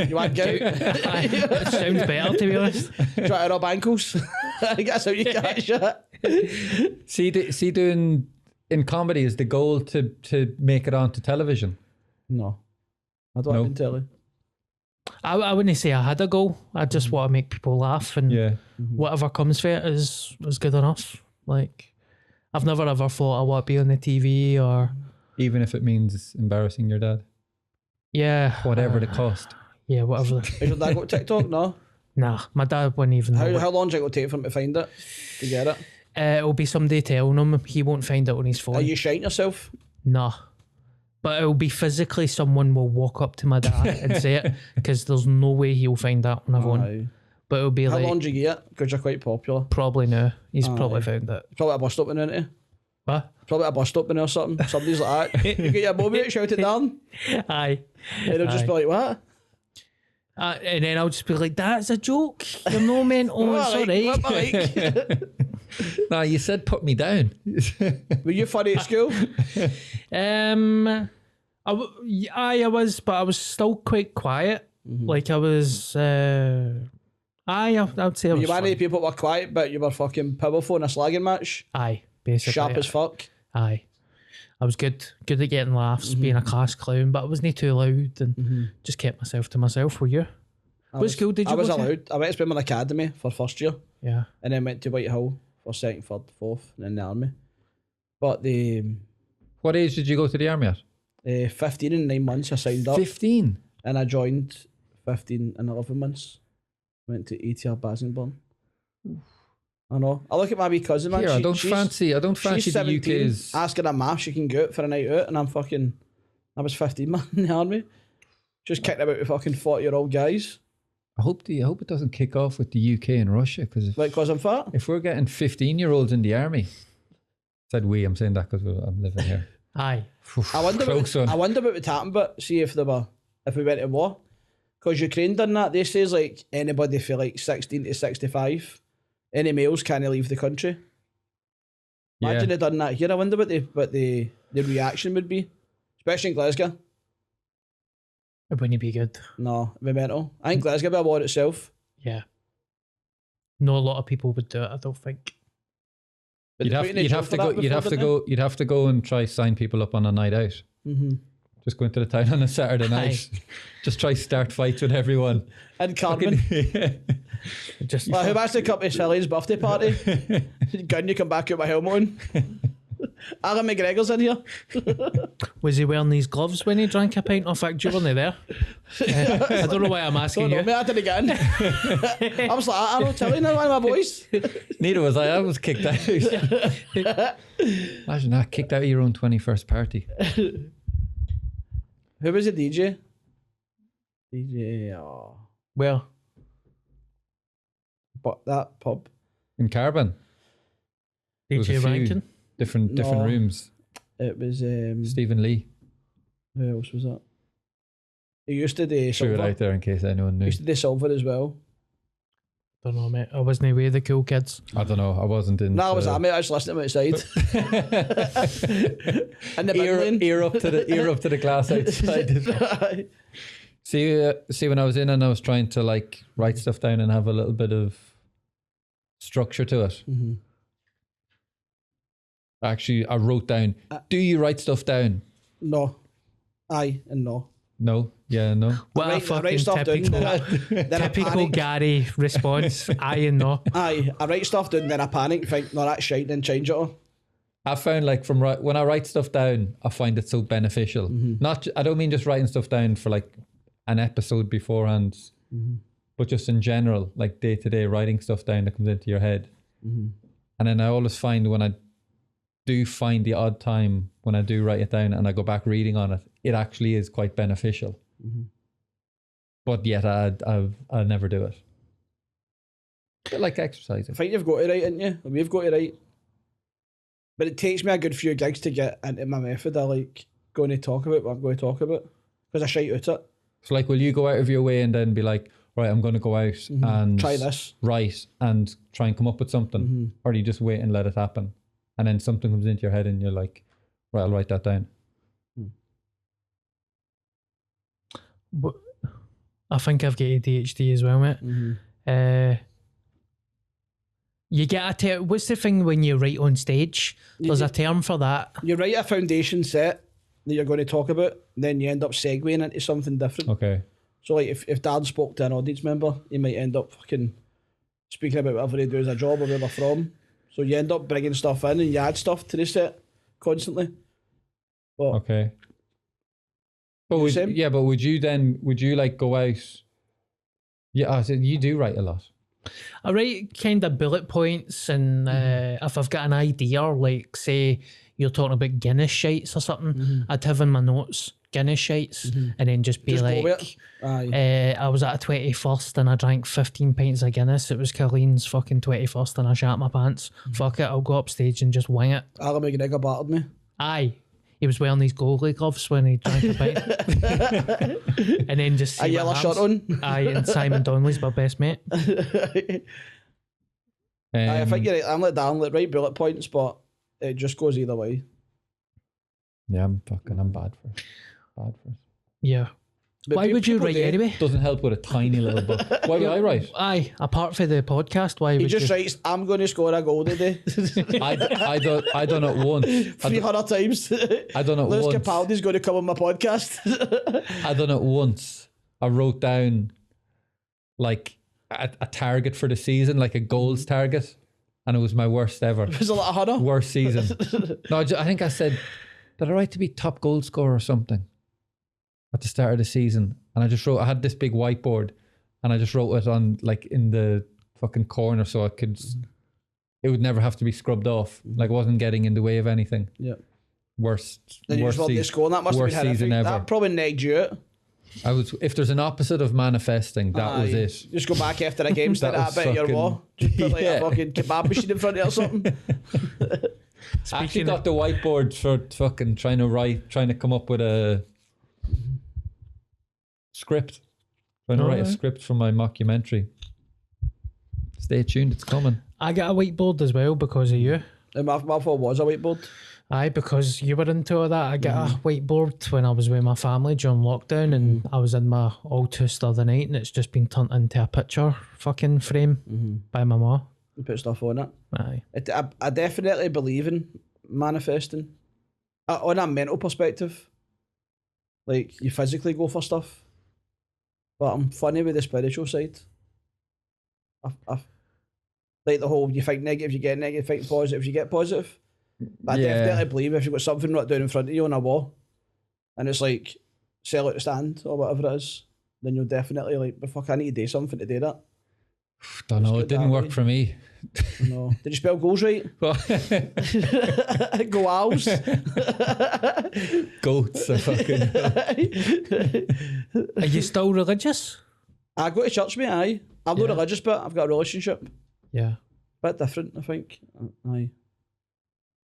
You want gout? It sounds better, to be honest. Try to rub ankles. I think that's how you catch it. See, doing in comedy is the goal to make it onto television. No. I don't have to tell you. I wouldn't say I had a goal. I just want to make people laugh, and Yeah. whatever comes for it is good enough. Like, I've never ever thought I want to be on the TV or Even if it means embarrassing your dad. yeah, Whatever the cost. yeah, whatever. Is your dad got TikTok? No. Nah, my dad wouldn't even know. How long is it going to take for him to find it? To get it? It'll be somebody telling him. He won't find it on his phone. Are you shiting yourself? Nah. But it'll be physically someone will walk up to my dad and say it, because there's no way he'll find that on a phone. Aye. But it'll be How like, long do you get? Because you're quite popular. probably no. He's Aye. probably found it. Probably at a bus stop in it. What? Probably at a bus stop in or something. Somebody's like that. You get your mobile, shout it down. Aye. And they'll just be like, what? And then I'll just be like, that's a joke. You're no meant. Oh, What sorry. am I like? No, you said put me down. Were you funny at school? I was, but I was still quite quiet. Like I was, I would say I was You were one of funny. the people that were quiet, but you were fucking powerful in a slagging match. Aye, basically. Sharp as fuck. Aye. I was good at getting laughs, being a class clown, but I wasn't too loud and just kept myself to myself. Were you? What school did you I was go to? allowed. I went to Spinman Academy for first year, Yeah. and then went to Whitehall for second, third, fourth, and then the army. But the What age did you go to the army at? 15 and 9 months I signed up, 15. and I joined 15 and 11 months. Went to ATR Basingbourne. I know. I look at my wee cousin, man. Here, I don't she's fancy she's the 17, UK's. asking her ma if she can go out for a night out, and I was 15, man, in the army. Just kicking about with fucking 40-year-old guys. I hope it doesn't kick off with the UK and Russia, because Like, because I'm fat. if we're getting 15-year-olds in the army, said we, I'm saying that because I'm living here. Aye. I wonder Close what one. I wonder what would happen, but see if we went to war. Because Ukraine done that. They says like anybody for like 16 to 65, any males can't leave the country. Imagine Yeah. they done that here. I wonder what the reaction would be, especially in Glasgow. It wouldn't be good. No, it'd be mental. I think Glasgow would be a war itself. Yeah. No, a lot of people would do it, I don't think. But You'd have to go and try sign people up on a night out. Mm-hmm. Just go into the town on a Saturday night. Just try start fights with everyone. And Carmen. Just Well, who wants to come to Sally's birthday party? Gun, you come back with my helmet on. Alan McGregor's in here. was he wearing these gloves when he drank a pint? In fact, you weren't there. I don't know why I'm asking you. Mate, I didn't get in. I was like, I don't tell you now, one of my boys. Neither was I was kicked out. Imagine that, kicked out of your own 21st party. Who was the DJ? Where? But that pub. In Carbon. There was a DJ few Rankin? different No. rooms. It was Stephen Lee. who else was that? He used to do Threw it silver. out there in case anyone He knew. used to do silver as well. Don't know, mate. I wasn't with the cool kids. I don't know. I wasn't in. No, I was that, mate. I was listening to him outside. In the big lane. ear up to the glass outside. See, when I was in and I was trying to like write stuff down and have a little bit of structure to it. Mm-hmm. Actually, I wrote down. Do you write stuff down? No. Aye and no. No. Yeah. No. What a I fucking write stuff down, typical, then I typical panic. Gary response. Aye and no. Aye, I write stuff down, then I panic, think, no, that's shite, then change it all. I found like when I write stuff down, I find it so beneficial. I don't mean just writing stuff down for like an episode beforehand, but just in general, like day to day writing stuff down that comes into your head. And then I always find when I do find the odd time when I do write it down and I go back reading on it, it actually is quite beneficial. But yet I never do it. A bit like exercising. I think you've got to write, ain't you? We've got to write. But it takes me a good few gigs to get into my method. I like going to talk about what I'm going to talk about because I shite out it. So like, will you go out of your way and then be like, right, I'm going to go out and Try this. write and try and come up with something? Or do you just wait and let it happen? And then something comes into your head and you're like, right, I'll write that down. But I think I've got ADHD as well, mate. You get a what's the thing when you write on stage? There's a term for that. You write a foundation set that you're going to talk about, and then you end up segueing into something different. Okay. So like if Darren spoke to an audience member, he might end up fucking speaking about whatever they do as a job or where they're from. So you end up bringing stuff in and you add stuff to the set constantly. But Okay. But would you like go out? Yeah, I said you do write a lot. I write kind of bullet points, and if I've got an idea, like say you're talking about Guinness shites or something, I'd have in my notes Guinness shites, and then just be Just go like, with it. I was at a 21st and I drank 15 pints of Guinness. It was Colleen's fucking 21st and I shat my pants. Fuck it, I'll go up stage and just wing it. Alan McGregor battered me. Aye. He was wearing these goalie gloves when he drank a pint. And then just see A yellow what shirt happens. on. Aye, and Simon Donnelly's my best mate. Aye, I think you're right. I'm like Darren, like write bullet points, but it just goes either way. Yeah, I'm bad for it. Bad for it. Yeah. But Why would you people write do. anyway? Doesn't help with a tiny little book. Why would I write? Aye, apart from the podcast, why He would just you? writes, I'm going to score a goal today. I done it once. 300 times. I done it Lewis once. Capaldi's going to come on my podcast. I done it once. I wrote down like a target for the season, like a goals target, and it was my worst ever. It was a lot of hunter. Worst season. No, I think I said, did I write to be top goal scorer or something at the start of the season? And I just wrote, I had this big whiteboard and I just wrote it on like in the fucking corner so I could, it would never have to be scrubbed off. Like it wasn't getting in the way of anything. Yeah. Worst Then you just want to score, and that must have been worst season horrific. ever. That probably negged you out. I was, if there's an opposite of manifesting, that was Aye. it. Just go back after a game, stick That that was bit of your fucking- wall. Just put like Yeah. a fucking kebab machine in front of you or something. I actually got the whiteboard for fucking trying to come up with a script. Trying to write a script for my mockumentary. Stay tuned, it's coming. I got a whiteboard as well because of you. And my fault was a whiteboard. Aye, because you were into all that. I got a whiteboard when I was with my family during lockdown, and I was in my Altus the other night, and it's just been turned into a picture fucking frame by my ma. You put stuff on it. Aye. I definitely believe in manifesting. On a mental perspective, like you physically go for stuff, but I'm funny with the spiritual side. I like the whole you think negative, you get negative, think positive, you get positive. But I definitely believe if you've got something right down in front of you on a wall, and it's like sell out the stand or whatever it is, then you'll definitely like, but fuck, I need to do something to do that. Don't know, it didn't work for me. No. Did you spell goals right? Go owls. Goats are fucking. Are you still religious? I go to church, mate, aye. I'm not religious, but I've got a relationship. Yeah. Bit different, I think. Aye.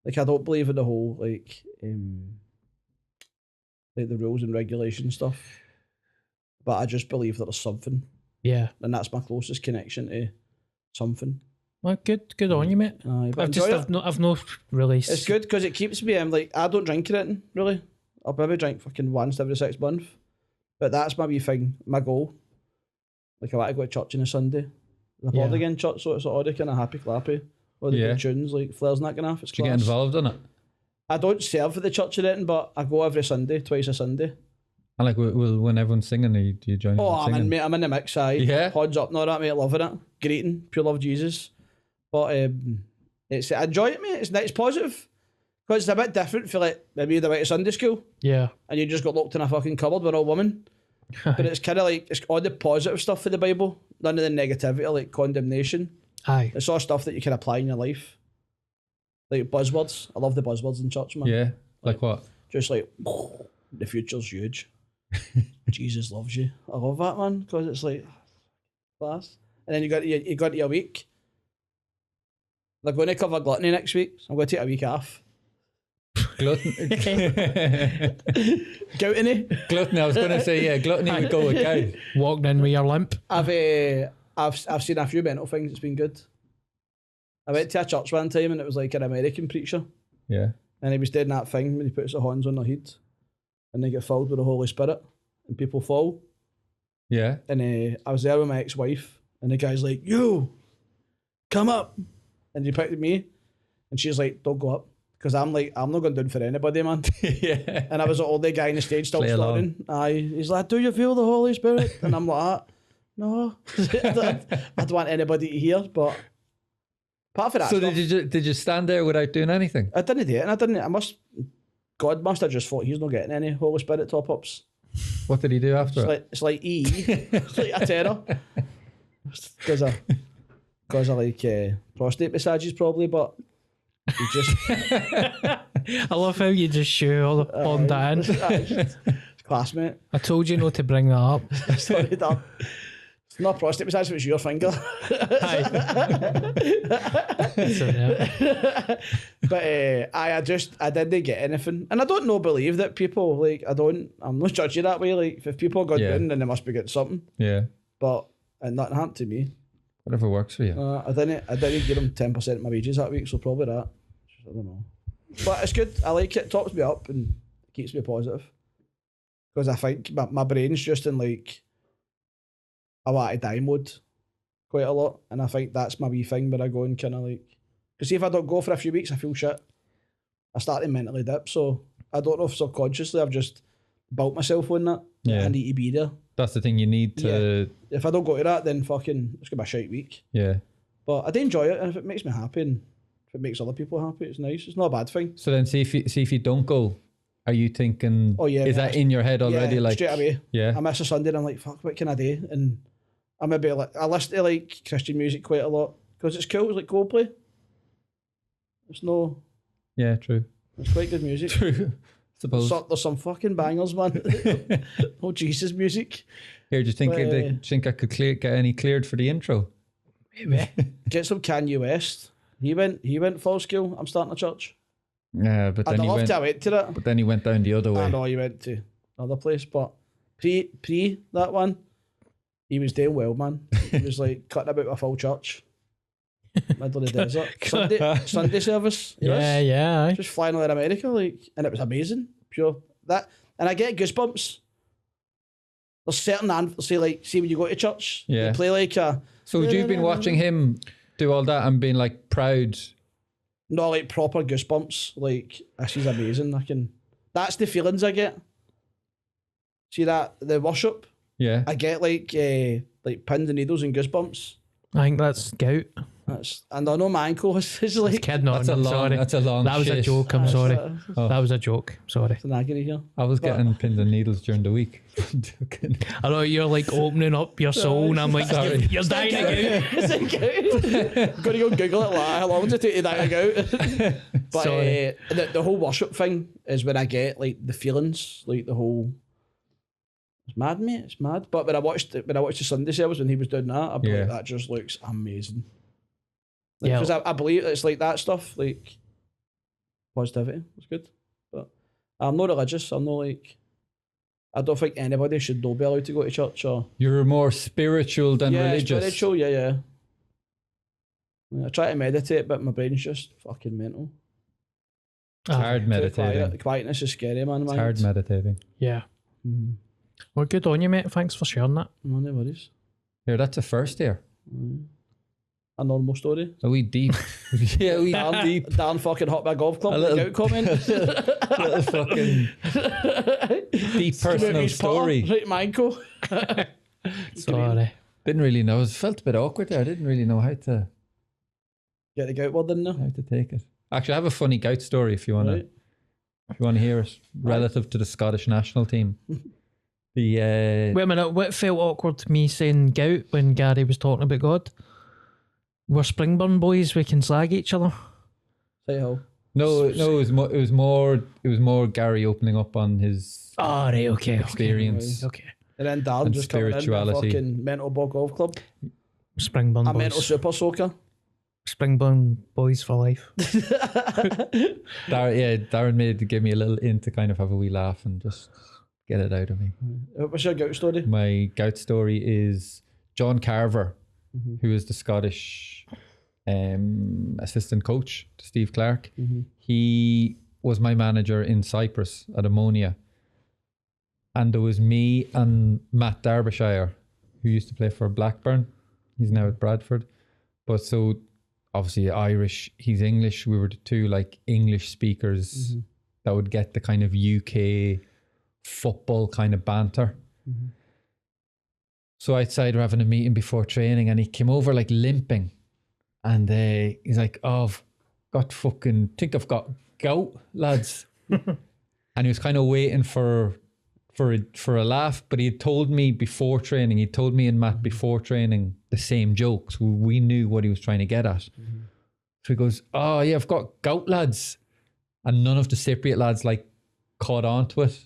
Like, I don't believe in the whole, like the rules and regulations stuff. But I just believe that there's something. Yeah. And that's my closest connection to something. Well, good on you, mate. Aye, but I've no really. It's good because it keeps me. Like, I don't drink anything really. I'll maybe drink fucking once every 6 months, but that's my wee thing, my goal. Like, I want to go to church on a Sunday. The born again church, so it's already kind of happy clappy. All the good tunes, like flares and that kind of stuff. Do you get involved in it? I don't serve at the church or anything, but I go every Sunday, twice a Sunday. And like, when everyone's singing, do you join? Oh, I'm in, mate. I'm in the mix. Yeah. Pods up and all that, mate. Loving it. Greeting, pure love Jesus. But I enjoy it, mate. It's positive because it's a bit different for like maybe the way to Sunday school. Yeah. And you just got locked in a fucking cupboard with all women. But it's kind of like, it's all the positive stuff for the Bible, none of the negativity, like condemnation. Aye. It's all stuff that you can apply in your life. Like buzzwords. I love the buzzwords in church, man. Yeah. Like what? Just like, the future's huge. Jesus loves you. I love that, man, because it's like, class. And then you got your week. They're going to cover gluttony next week, so I'm going to take a week off. Gluttony. Gluttony. I was going to say, yeah, gluttony would go with cow. Walking in with your limp. I've seen a few mental things. It's been good. I went to a church one time and it was like an American preacher. Yeah. And he was doing that thing when he puts the hands on their head and they get filled with the Holy Spirit and people fall. Yeah. And I was there with my ex-wife and the guy's like, "You, come up." And he picked me and she's like, "Don't go up." Because I'm like, I'm not going down for anybody, man. Yeah. And I was the only guy on the stage still Play snoring. Aye. He's like, "Do you feel the Holy Spirit?" And I'm like, "No." I don't want anybody to hear, but apart from that So stuff, did you stand there without doing anything? I didn't do it, and God must have just thought he's not getting any Holy Spirit top-ups. What did he do after it? It's like it's like a terror. Because of like prostate massages probably, but he just... I love how you just shoe all on that in. Classmate. I told you not to bring that up. Sorry, Dan. It's not prostate massage, it's your finger. Aye. But I didn't get anything. And I don't believe that people, like, I'm not judging that way. Like, if people got down, then they must be getting something. Yeah. But nothing happened to me. Whatever works for you. I didn't give them 10% of my wages that week, so probably that. I don't know. But it's good. I like it. It tops me up and keeps me positive. Because I think my brain's just in like, I want to die mode quite a lot. And I think that's my wee thing where I go and kind of like, because see if I don't go for a few weeks, I feel shit. I start to mentally dip. So I don't know if subconsciously I've just built myself on that. Yeah. I need to be there. That's the thing you need to... Yeah. If I don't go to that, then fucking, it's going to be a shite week. Yeah. But I do enjoy it. And if it makes me happy and if it makes other people happy, it's nice. It's not a bad thing. So then see if you don't go, are you thinking, is that in your head already? Yeah, like straight away. Yeah. I miss a Sunday and I'm like, fuck, what can I do? And I maybe like, I listen to like Christian music quite a lot because it's cool. It's like Coldplay. It's no... Yeah, true. It's quite good music. True. Suppose. There's some fucking bangers, man. Oh, Jesus music. Here, do you think I could get any cleared for the intro? Maybe. Get some Kanye West. He went full school. I'm starting a church. Yeah, but then I'd love to have went to that. But then he went down the other way. I know he went to another place, but pre that one, he was doing well, man. He was like cutting about a full church. middle of the desert. Sunday service. Yeah. Just flying over America, and it was amazing. Pure that, and I get goosebumps. There's certain see when you go to church, Yeah. they play like a. So you've been watching him do all that and being like proud. Not like proper goosebumps. Like this is amazing. That's the feelings I get. See that the worship. Yeah. I get like pins and needles and goosebumps. I think that's gout. And I know my ankle is like. Kidding on. That's a long. Sorry. That's a long. That was a shit. joke. I'm sorry. Oh. That was a joke. Sorry. It's an agony here. I was getting pins and needles during the week. Joking. I know you're like opening up your soul, and I'm like, Sorry. you're dying of gout. It's a gout. Gotta go Google it. How long does it take to die of gout? But Sorry. The whole worship thing is when I get like the feelings, like the whole. It's mad, mate. It's mad. But when I watched the Sunday service when he was doing that, I believe Yeah. that just looks amazing. Yeah. Because I believe it's like that stuff, like positivity. It's good. But I'm not religious. I'm not like. I don't think anybody should not be allowed to go to church or. You're more spiritual than religious. Spiritual, yeah. I try to meditate, but my brain's just fucking mental. It's hard meditating. Quietness is scary, man. It's hard meditating. Yeah. Mm-hmm. Well, good on you, mate. Thanks for sharing that. No worries. Here, that's a first here. A normal story. Are we deep? Yeah, we are deep. Dan fucking hot by golf club. A little- Out comment. Little fucking deep personal story. Right, my ankle. Sorry. Didn't really know. It felt a bit awkward there. I didn't really know how to Get the gout word in there. take it. Actually, I have a funny gout story if you want Right. to hear it relative to the Scottish national team. The Wait a minute. What felt awkward to me saying gout when Gary was talking about God? We're Springburn boys. We can slag each other. Say how. no, it was more Gary opening up on his Oh, right. Okay. experience. Okay. And then Darren And just coming in with a spirituality. fucking mental ball golf club. Springburn A mental boys. super soaker. Springburn boys for life. Darren gave me a little in to kind of have a wee laugh and just get it out of me. What's your gout story? My gout story is John Carver, Mm-hmm. who is the Scottish assistant coach to Steve Clark. Mm-hmm. He was my manager in Cyprus at Ammonia. And there was me and Matt Derbyshire, who used to play for Blackburn. He's now at Bradford. But so obviously Irish, he's English. We were the two like English speakers that would get the kind of UK football kind of banter. Mm-hmm. So outside we're having a meeting before training and he came over like limping and he's like, oh, think I've got gout, lads. And he was kind of waiting for a laugh, but he had told me before training, he told me and Matt before training the same jokes. We knew what he was trying to get at. So he goes, oh yeah, I've got gout, lads. And none of the Cypriot lads like caught on to it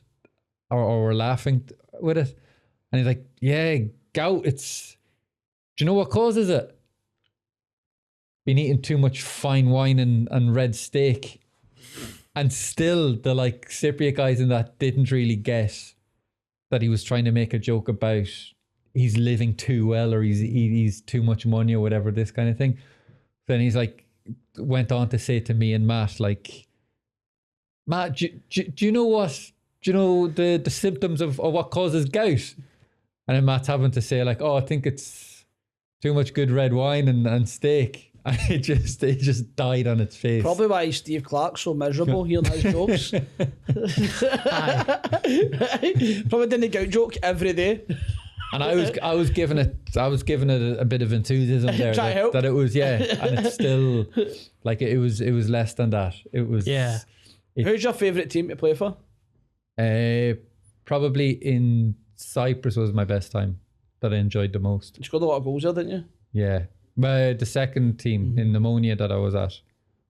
or were laughing with it. And he's like, yeah, gout, do you know what causes it? Been eating too much fine wine and red steak. And still the like Cypriot guys in that didn't really get that he was trying to make a joke about he's living too well or he's too much money or whatever, this kind of thing. Then he's like, went on to say to me and Matt, like, Matt, do you know what? Do you know the symptoms of what causes gout? And then Matt's having to say like, oh, I think it's too much good red wine and steak. And it just died on its face. Probably why Steve Clark's so miserable hearing his jokes. Probably didn't gout joke every day. And I was giving it a bit of enthusiasm there Try to help. that it was, yeah, and it's still like it was less than that. It was, Yeah. Who's your favourite team to play for? Probably in Cyprus was my best time that I enjoyed the most. You scored a lot of goals there, didn't you? Yeah, the second team in Ammonia that I was at,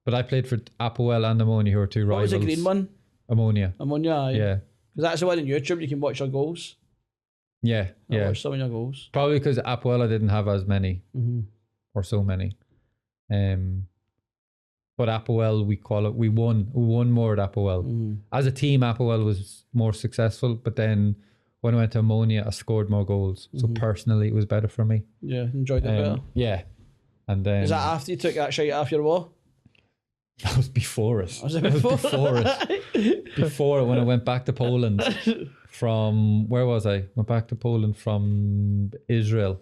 but I played for Apoel and Ammonia, who are two What rivals. was the green one? Ammonia. Ammonia. Yeah, Because that's the one on YouTube. You can watch your goals. yeah, I yeah. watched some of your goals. Probably because Apoel I didn't have as many or so many. But Apoel we won more at Apoel. As a team, Apoel was more successful, but then when I went to Ammonia, I scored more goals. So personally, it was better for me. Yeah, enjoyed it better. Yeah. And then Is that after you took that shite off your wall? that was before it. Was it That was before? before it. Before it, when I went back to Poland from where was I? Went back to Poland from Israel.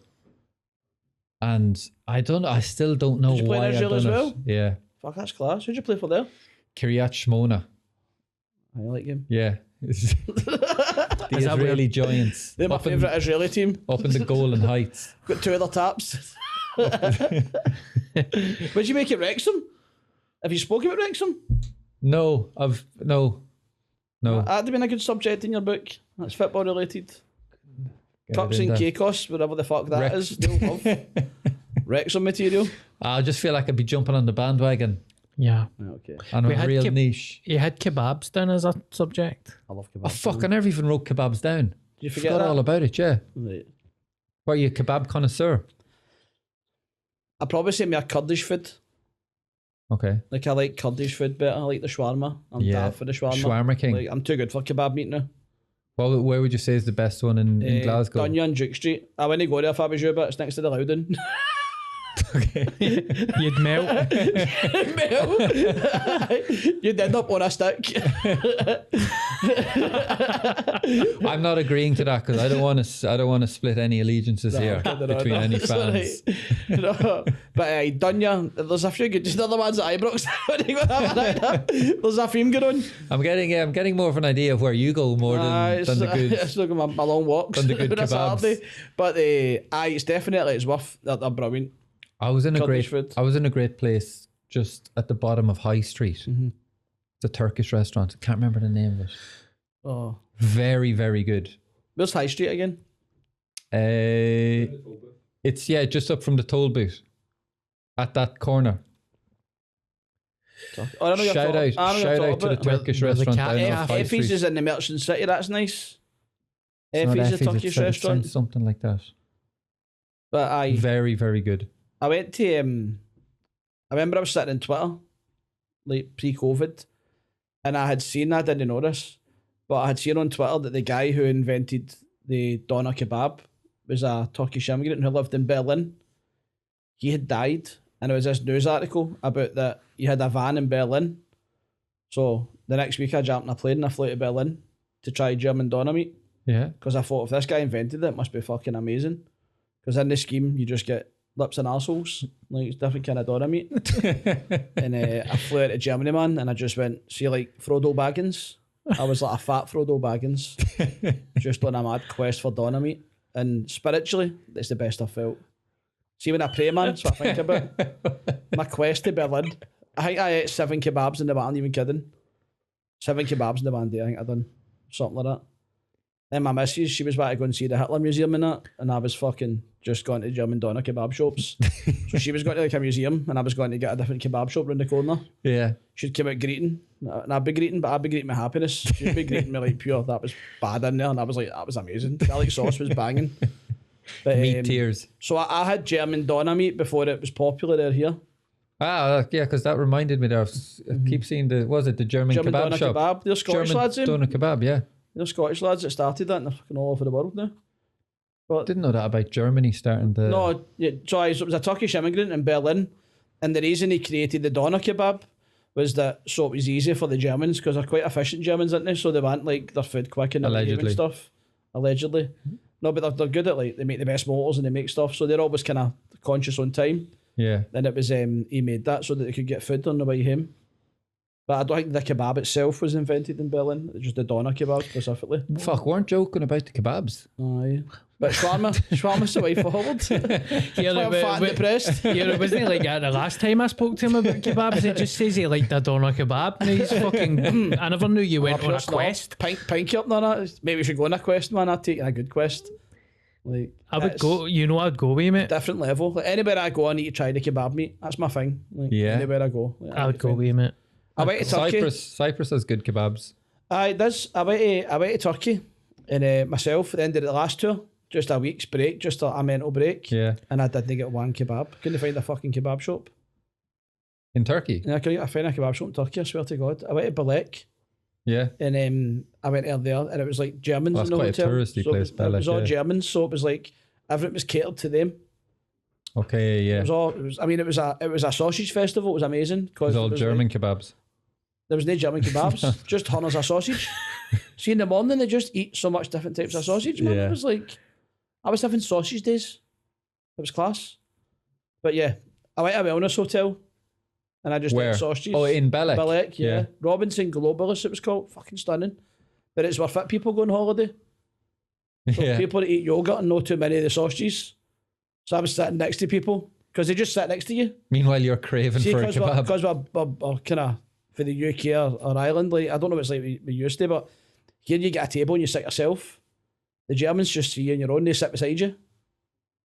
And I still don't know Did you play in why I've Israel done as it. well? Yeah. Fuck, that's class. Who'd you play for there? Kiryat Shmona. I like him. Yeah. The Israeli Giants. They're my favourite Israeli team. Up in the Golan Heights. Got 2 other taps. Would you make it Wrexham? Have you spoken about Wrexham? No. No. That'd have been a good subject in your book. That's football related. Get Cups it in and there. Caicos, whatever the fuck that is. They'll love Wrexham material. I just feel like I'd be jumping on the bandwagon Yeah. Okay. on We a had real Keb- niche. You had kebabs down as a subject. I love kebabs. Oh fuck, I never even wrote kebabs down. Did you forget Forgot that? all about it, yeah. Right. What are you, a kebab connoisseur? I'd probably say me a Kurdish food. Okay. Like I like Kurdish food better. I like the shawarma. I'm Yeah. daft for the shawarma. Shawarma king. Like, I'm too good for kebab meat now. Well, where would you say is the best one in Glasgow? Dunya and Duke Street. I wouldn't go there if I was you, but it's next to the Loudon. Okay. You'd melt. You'd end up on a stick. I'm not agreeing to that because I don't want to split any allegiances here No, between any fans. No, but Dunya, there's a few good. Just the other ones at Ibrox. There's a theme going on. I'm getting more of an idea of where you go more than the good. It's like my long walks. than the good on a kebabs. Saturday. But it's definitely it's worth. They're brilliant. I was in a Kurdish food. great place just at the bottom of High Street. Mm-hmm. It's a Turkish restaurant. I can't remember the name of it. Oh, Very, very good. where's High Street again? It's just up from the toll booth at that corner. Oh, I know you're Shout talking- I know out you're to the talking about. Turkish where the restaurant cat down off High Effie's Street. is in the Merchant City. That's nice. It's not Effie's a Effie's, Turkish it restaurant. sounds something like that. But Very, very good. I went to I remember I was sitting on Twitter, like pre-COVID, and I didn't know this, but I had seen on Twitter that the guy who invented the doner kebab was a Turkish immigrant who lived in Berlin. He had died, and there was this news article about that he had a van in Berlin. So the next week I jumped on a plane and I flew to Berlin to try German doner meat, Yeah. because I thought if this guy invented it, it must be fucking amazing. Because in this scheme, you just get lips and arseholes, like it's different kind of doner meat. And I flew out to Germany, man, and I just went, see, like Frodo Baggins. I was like a fat Frodo Baggins, just on a mad quest for doner meat. And spiritually, it's the best I've felt. See, when I pray, man, that's what I think about. My quest to Berlin. I think I ate 7 kebabs in the van, even kidding. 7 kebabs in the van day, I think I done. Something like that. And my missus, she was about to go and see the Hitler Museum and that, and I was fucking just going to German doner kebab shops. So she was going to like a museum, and I was going to get a different kebab shop round the corner. Yeah. She'd come out greeting, and I'd be greeting, but I'd be greeting with happiness. She'd be greeting me like pure, that was bad in there, and I was like, that was amazing. Garlic sauce was banging. But, Meat tears. So I had German doner meat before it was popular there here. Yeah, because that reminded me there. I keep seeing the German kebab doner shop. kebab. They're Scottish German lads, doner kebab, yeah. They're Scottish lads that started that, and they're fucking all over the world now. But Didn't know that about Germany starting the... no, yeah, so it was a Turkish immigrant in Berlin, and the reason he created the doner kebab was that so it was easier for the Germans, because they're quite efficient Germans, aren't they? So they want like their food quick and they're Allegedly. and stuff. Allegedly. No, but they're good at like, they make the best motors and they make stuff, so they're always kind of conscious on time. Yeah. And it was he made that so that they could get food on the way home. But I don't think the kebab itself was invented in Berlin. It's just the doner kebab specifically. Fuck, weren't joking about the kebabs. Aye. But shawarma's the way forward. Yeah, I'm fat and depressed. Yeah, it wasn't like that the last time I spoke to him about kebabs. It just says he liked a doner kebab. And he's fucking. I never knew you went on a quest. Pinky up there. Maybe we should go on a quest, man. I'd take a good quest. Like I would it's go. You know, I'd go with mate. different level. Like anywhere I go, I need to try the kebab meat. That's my thing. Like, Yeah. Anywhere I go, like, I would go with mate. I went to Turkey. Cyprus has good kebabs. Aye, it does. I went to Turkey, and myself at the end of the last tour, just a week's break, just a mental break. Yeah. And I didn't get one kebab. Couldn't find a fucking kebab shop. In Turkey? And I couldn't find a kebab shop in Turkey, I swear to God. I went to Balek, Yeah. and I went there, and it was like Germans Well, in the that's quite a hotel. touristy So place, it was all Balek, yeah. Germans, so it was like everything was catered to them. Okay, yeah. It was a sausage festival. It was amazing. It was all German kebabs. There was no German kebabs, just hunters of sausage. See, in the morning, they just eat so much different types of sausage, man. Yeah. It was like, I was having sausage days. It was class. But yeah, I went to a wellness hotel and I just ate sausages. Oh, in Belek? Belek, yeah. Robinson Globalist, it was called. Fucking stunning. But it's where fit people go on holiday. So Yeah. people that eat yogurt and not too many of the sausages. So I was sitting next to people because they just sit next to you. Meanwhile, you're craving for a kebab. Because we're kind of for the UK or Ireland, like I don't know what it's like we used to, but here you get a table and you sit yourself. The Germans just see you on your own, they sit beside you. Like,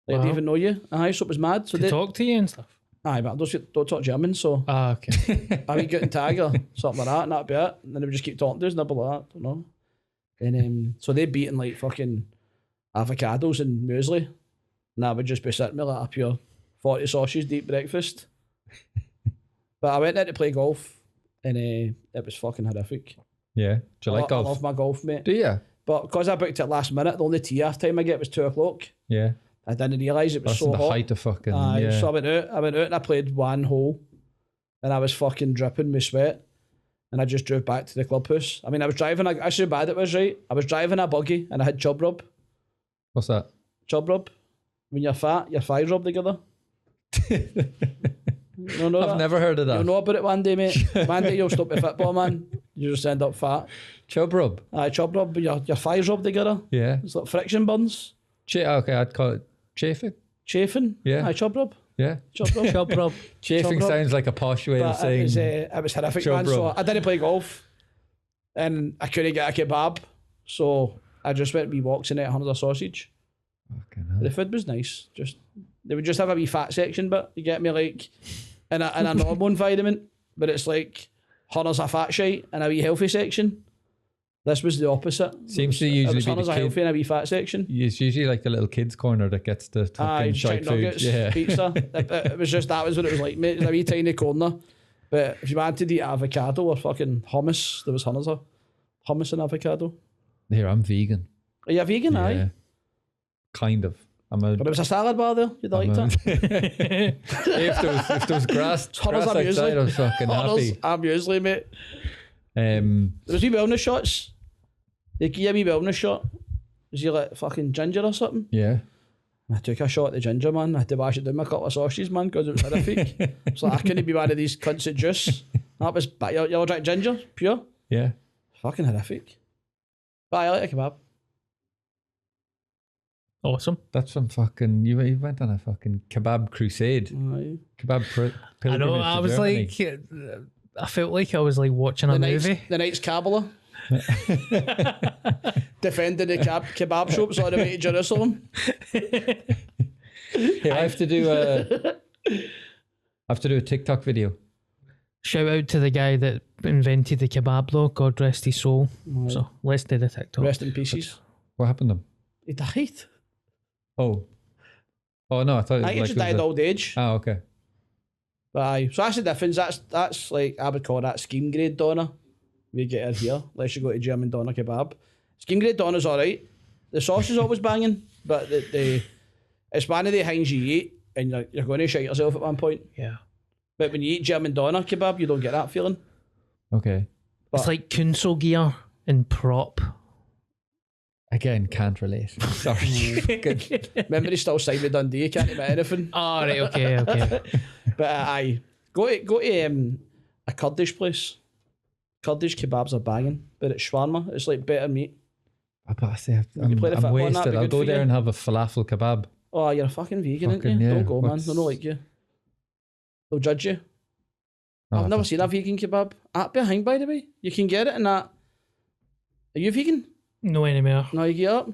they don't even know you. Aye, so it was mad. So they talk to you and stuff. Aye, but I don't talk German, so okay. I would get in tag or something like that, and that'd be it. And then they would just keep talking to us, and I'd be like that, don't know. And so they'd be eating like fucking avocados and muesli, and I would just be sitting with like a pure 40 sausages deep breakfast. But I went there to play golf, and it was fucking horrific. Yeah. Do you like golf? I love my golf, mate. Do you? But because I booked it last minute, the only tee off time I get was 2 o'clock. Yeah. I didn't realise it was That's so the hot. height of fucking. So I went out and I played one hole, and I was fucking dripping with sweat, and I just drove back to the clubhouse. I mean, I was driving. I see how bad it was, right? I was driving a buggy, and I had chub rub. What's that? Chub rub. When you're fat, your thighs rub together. You know I've never heard of that. You'll know about it one day, mate. One day you'll stop the football, man. You just end up fat. Chub rub? Aye, chub rub, but your thighs rub together. Yeah. It's like friction burns. Okay, I'd call it chafing. Chafing? Yeah. Aye, chub rub. Yeah. Chub rub. Chub rub. Chafing Chub rub. sounds like a posh way of saying. It was horrific, chub man. rub. So I didn't play golf, and I couldn't get a kebab, so I just went wee walks and ate hundreds of sausage. Fucking hell. The food was nice. They would just have a wee fat section, but you get me, like in a normal environment, but it's like hundreds of fat shite and a wee healthy section. This was the opposite. Seems to usually be hundreds the of kid. healthy and a wee fat section. It's usually like the little kids' corner that gets the fucking shite food. Nuggets, Yeah. pizza. It was just that was what it was like, mate. It was a wee tiny corner. But if you wanted to eat avocado or fucking hummus, there was hundreds of hummus and avocado. Here, I'm vegan. Are you a vegan? Yeah. Aye. Kind of. But it was a salad bar there. You'd like that? if there was grass Hundreds of outside, I was muesli. fucking Hundreds happy. of muesli, mate. Um, There was wee wellness shots. They give you a wee wellness shot. Was you like fucking ginger or something? yeah. I took a shot at the ginger, man. I had to wash it down with a couple of sausages, man, because it was horrific. It's like, I couldn't be one of these cunts at juice. That was bad. You all drink ginger? Pure? Yeah. Fucking horrific. But I like a kebab. Awesome. That's some fucking. You went on a fucking kebab crusade. Aye. Kebab I know. pilgrimage I to was Germany. like, I felt like I was like watching a movie. The Knights Kabbalah. Defending the kebab shops on the way to Jerusalem. Yeah, I have to do a TikTok video. Shout out to the guy that invented the kebab though. God rest his soul. So let's do the TikTok. Rest in pieces. What happened to him? He died. Oh no, I thought it I was think he like just died old age. Oh, okay. But aye. So that's the difference. That's like, I would call that scheme grade doner. We get it here, unless you go to German doner kebab. Scheme grade doner's alright. The sauce is always banging, but it's one of the things you eat and you're going to shite yourself at one point. Yeah. But when you eat German doner kebab, you don't get that feeling. Okay. It's like Kunsel gear and prop. Again, can't relate. Sorry. Good. Remember, he's still Simon Dundee, can't admit anything. Oh, right, okay. But aye, go to a Kurdish place. Kurdish kebabs are banging, but it's shawarma. It's like better meat. I say, You play the I'm football and that'd wasted. be I'll good go for there you. and have a falafel kebab. Oh, you're a fucking vegan, Fucking aren't you? yeah, Don't go, man. what's- They're not like you. They'll judge you. Oh, I've never seen a vegan kebab. At behind, by the way. You can get it in that. Are you vegan? No anymore. No, you get up.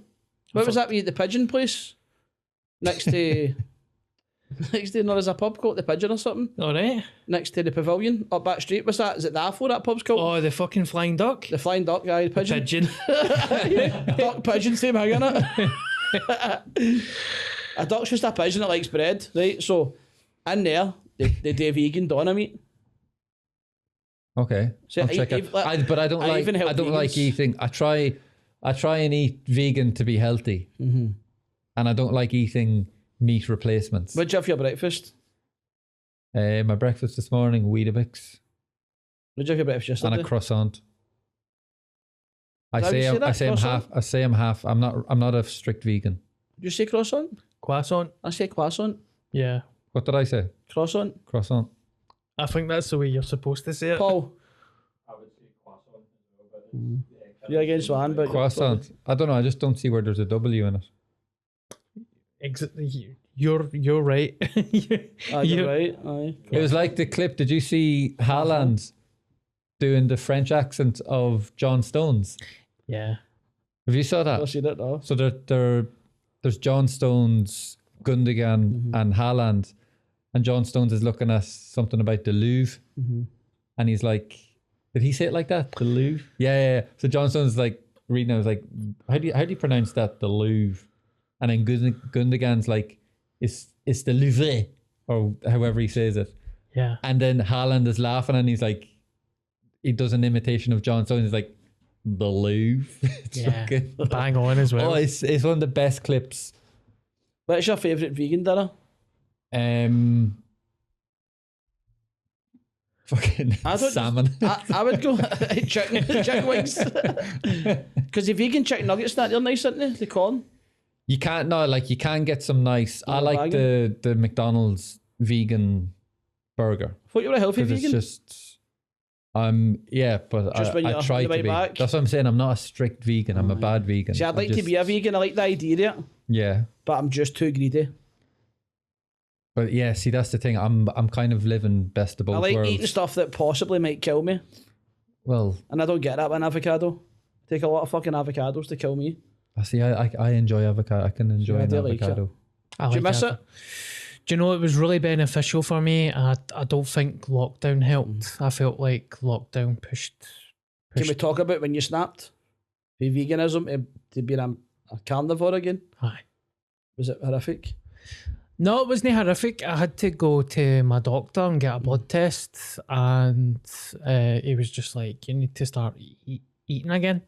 What was that? We eat the pigeon place next to there's a pub called the Pigeon or something All right. next to the Pavilion up that street. What's that? Is it the Afro that pub's called? Oh, the fucking flying duck. The Flying Duck guy, the pigeon. Pigeon. Duck pigeon, same thing, innit? A duck's just a pigeon that likes bread, right? So in there, they do vegan doner meat. Okay. So I'll check it. But I don't I even help like vegans. eating. I try and eat vegan to be healthy, and I don't like eating meat replacements. What'd you have for your breakfast? My breakfast this morning, Weetabix What'd you have for your breakfast yesterday? and a croissant. I Is that what say you say that, I say I'm croissant? half. I say I'm half. I'm not a strict vegan. Did you say croissant? Croissant. I say croissant. Yeah. What did I say? Croissant. Croissant. I think that's the way you're supposed to say it. Paul. I would say croissant as well, but You're against one, but Croissant. I don't know. I just don't see where there's a W in it. You're right. you're right. Aye. It was like the clip. Did you see Haaland doing the French accent of John Stones? Yeah. Have you saw that? I've seen it now. So there's John Stones, Gundogan, and Haaland, and John Stones is looking at something about the Louvre, and he's like, "Did he say it like that? The Louvre?" Yeah. So John Stones is like reading. I was like, "How do you pronounce that? The Louvre?" And then Gundogan's like, "It's the Louvre," or however he says it. Yeah. And then Haaland is laughing, and he's like, he does an imitation of John Stones. He's like, "The Louvre." It's Yeah. fucking- Bang on as well. Oh, it's one of the best clips. What's your favourite vegan dinner? Fucking I don't- salmon. I would go chicken wings. Because the vegan chicken nuggets, they're nice, aren't they? The corn. You can't you can get some nice. I a like the McDonald's vegan burger I thought you were a healthy because vegan. it's just but Just when I you're try on the to way be. back. That's what I'm saying. I'm not a strict vegan. I'm a bad vegan. See, I'd like to be a vegan. I like the idea of it, Yeah, but I'm just too greedy. but yeah. See, that's the thing. I'm kind of living best of both I like worlds. eating stuff that possibly might kill me, Well, and I don't get that with an avocado. Take a lot of fucking avocados to kill me. I see. I enjoy avocado. I can enjoy I an do like it. avocado. I Do you like miss that. it? Do you know it was really beneficial for me? I don't think lockdown helped. I felt like lockdown pushed. Can we talk about when you snapped? The veganism to being a carnivore again? Aye. Was it horrific? No, it wasn't horrific. I had to go to my doctor and get a blood test, and he was just like, "You need to start eating again,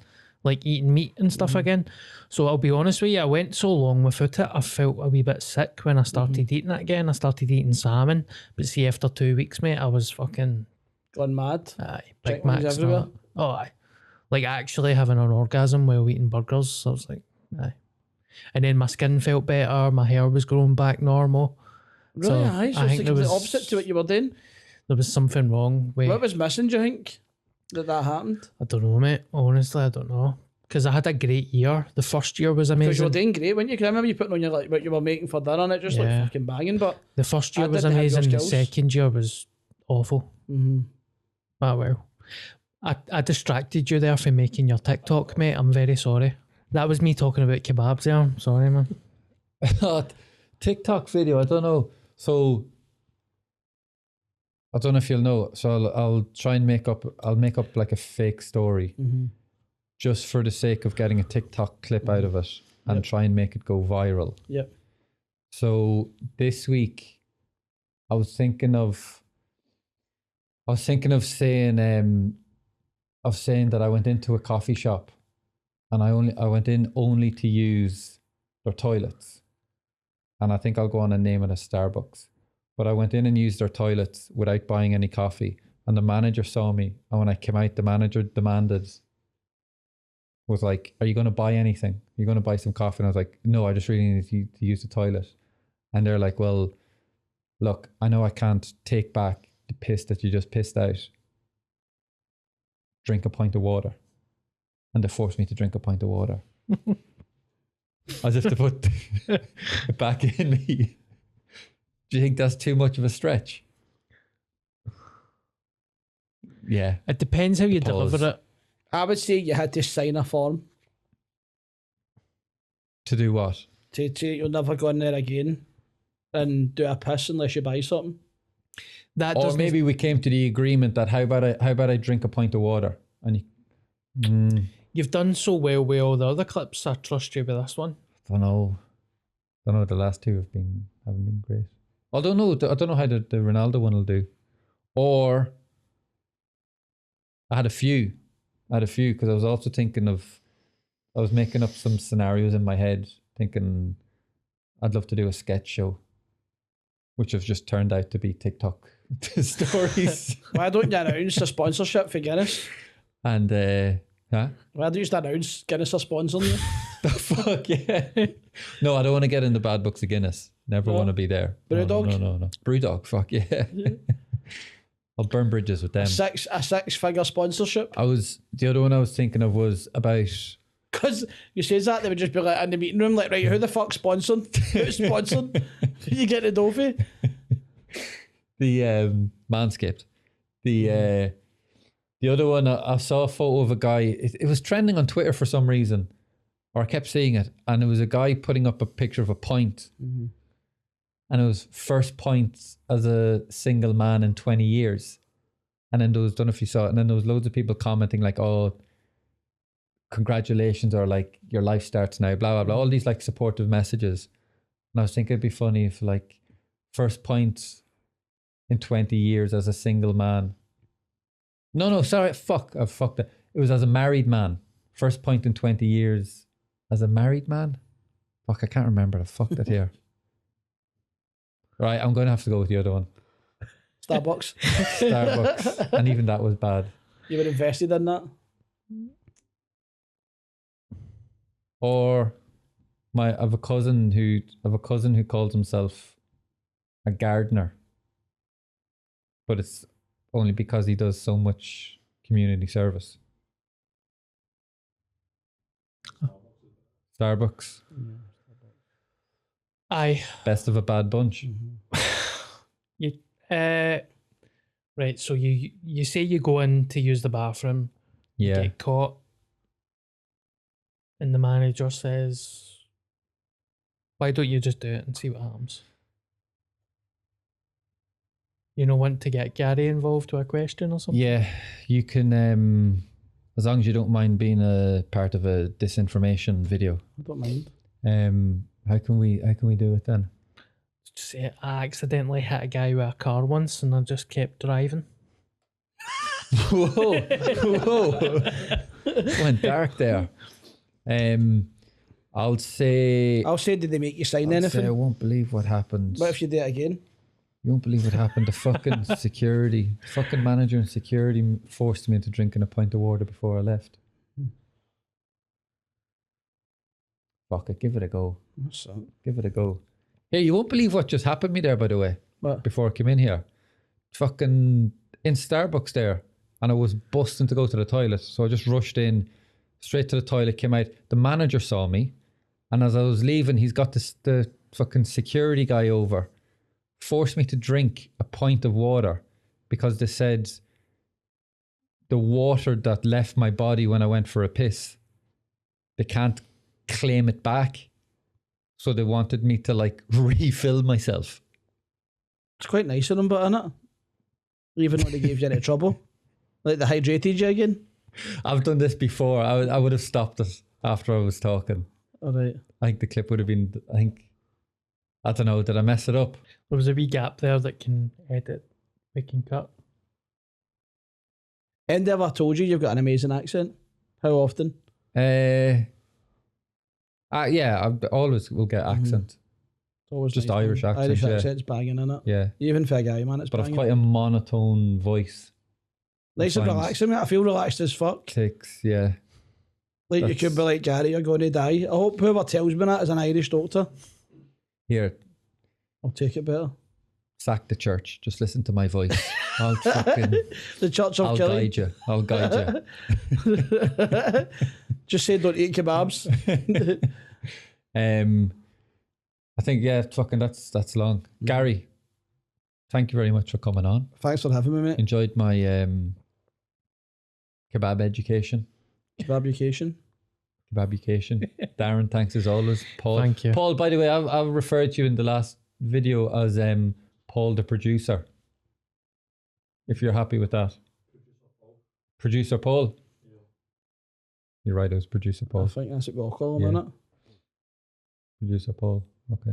like eating meat and stuff again." So I'll be honest with you, I went so long without it, I felt a wee bit sick when I started eating it again. I started eating salmon, but see, after 2 weeks, mate, I was fucking Gone mad. aye, Big Chicken wings Macs and everywhere. all that. Oh, aye. Like actually having an orgasm while eating burgers. So I was like, aye. And then my skin felt better, my hair was growing back normal. Really? So, Aye. So I it's think the there complete was- opposite to what you were doing. There was something wrong with. What was missing, do you think, that happened? I don't know, mate. Honestly, I don't know. Because I had a great year. The first year was Because you amazing. were doing great, weren't you? Because I remember you putting on your like what you were making for dinner and it just looked Yeah. fucking banging. But The first year I was didn't have your amazing. The skills. second year was awful. Ah, well. I distracted you there for making your TikTok, mate. I'm very sorry. That was me talking about kebabs there. I'm sorry, man. TikTok video. I don't know. So I don't know if you'll know. So I'll try and make up. I'll make up like a fake story, just for the sake of getting a TikTok clip out of it and try and make it go viral. Yep. So this week, I was thinking of saying that I went into a coffee shop, and I went in only to use their toilets, and I think I'll go on and name it as Starbucks. But I went in and used their toilets without buying any coffee, and the manager saw me, and when I came out, the manager was like, "Are you going to buy anything? Are you going to buy some coffee?" And I was like, "No, I just really need to use the toilet." And they're like, "Well, look, I know I can't take back the piss that you just pissed out. Drink a pint of water." And they forced me to drink a pint of water. As if to put it back in me. Do you think that's too much of a stretch? Yeah. It depends how you Pause. deliver it. I would say you had to sign a form To do what? to you'll never go in there again and do a piss unless you buy something. That Or doesn't. maybe we came to the agreement that how about I drink a pint of water? And you, You've done so well with all the other clips. I trust you with this one. don't know. The last two haven't been great. I don't know how the Ronaldo one will do. Or I had a few because I was also thinking I was making up some scenarios in my head, thinking I'd love to do a sketch show, which have just turned out to be TikTok stories. Why don't you announce a sponsorship for Guinness? And huh? Why don't you just announce Guinness are sponsoring you? The fuck, yeah. No, I don't want to get in the bad books of Guinness. Never No. want to be there. Brewdog? No. Brewdog, fuck yeah. I'll burn bridges with them. A six-figure sponsorship. The other one I was thinking of was about Because you say that, they would just be like in the meeting room, like, right, who the fuck's sponsored? Who's sponsored? Who you get the dough for? the Manscaped. The other one, I saw a photo of a guy. It was trending on Twitter for some reason, or I kept seeing it, and it was a guy putting up a picture of a pint, and it was first point as a single man in 20 years. And then there was, don't know if you saw it, and then there was loads of people commenting like, "Oh, congratulations," or like, "Your life starts now," blah blah blah. All these like supportive messages. And I was thinking it'd be funny if like first point in 20 years as a single man. No, sorry, fuck, I fucked it. It was as a married man. First point in 20 years as a married man. Fuck, I can't remember. I fucked it here. Right, I'm going to have to go with the other one. Starbucks. And even that was bad. You were invested in that? Or I have a cousin who calls himself a gardener, but it's only because he does so much community service. Starbucks. Aye. Best of a bad bunch. You right, so you say you go in to use the bathroom, Yeah. get caught, and the manager says, "Why don't you just do it and see what happens?" You know, want to get Gary involved with a question or something? Yeah, you can, as long as you don't mind being a part of a disinformation video. I don't mind. How can we do it then? Just say, I accidentally hit a guy with a car once and I just kept driving. Whoa. Went dark there. I'll say, did they make you sign I anything? won't believe what happened. What if you do it again? You won't believe what happened. The fucking fucking manager and security forced me into drinking a pint of water before I left. Fuck it, give it a go. What's that? Give it a go. Hey, you won't believe what just happened to me there, by the way. What? Before I came in here. Fucking in Starbucks there. And I was busting to go to the toilet. So I just rushed in, straight to the toilet, came out. The manager saw me. And as I was leaving, he's got the fucking security guy over. Forced me to drink a pint of water because they said the water that left my body when I went for a piss, they can't claim it back. So they wanted me to like refill myself. It's quite nice of them, but innit? Even when they gave you any trouble. Like they hydrated you again. I've done this before. I would have stopped it after I was talking. All right. I think the clip would have been, I don't know, did I mess it up? There was a wee gap there that can edit, we can cut. Andy ever told you you've got an amazing accent? How often? Yeah, I always will get accent. It's always Just nice, Irish man. accent, Irish yeah. accent's banging, innit? Yeah. Even for a guy, man, it's But I've banging. quite a monotone voice. Nice and sometimes. relaxing, mate. I feel relaxed as fuck. Ticks, yeah. Like you That's- could be like, Gary, you're going to die. I hope whoever tells me that is an Irish doctor. Here, I'll take it better. sack the church. Just listen to my voice. I'll fucking, The Church of I'll Killing. guide you. I'll guide you. Just say don't eat kebabs. I think, yeah, fucking that's long. Gary, thank you very much for coming on. Thanks for having me, mate. Enjoyed my kebab education. Kebabucation. Darren, thanks as always. Paul. Thank you. Paul, by the way, I referred to you in the last video as Paul the producer. If you're happy with that. Producer Paul? You're right, it was Producer I Paul. think that's what we'll call him, Yeah. innit? Producer Paul. Okay.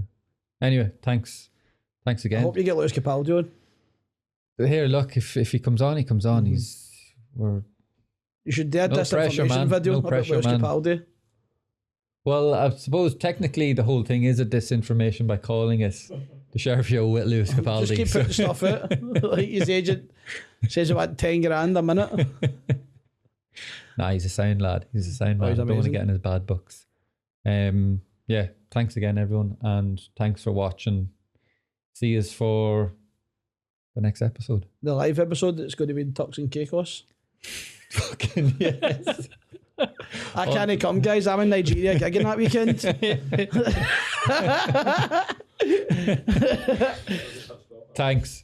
Anyway, thanks. Thanks I again. hope you get Lewis Capaldi on. Here, look, if he comes on, he comes on. We're You should do a No pressure, disinformation man. video No about pressure, Lewis man. Capaldi. Well, I suppose technically the whole thing is a disinformation by calling it the Sheriff Show with Lewis Capaldi. Just keep putting stuff out. Like his agent says about 10 grand a minute. Nah, he's a sound lad. He's a sound lad. I don't want to get in his bad books. Yeah, thanks again, everyone, and thanks for watching. See us for the next episode. The live episode that's going to be in Tux and Caicos. Fucking yes. I can't come, guys. I'm in Nigeria gigging that weekend. Thanks.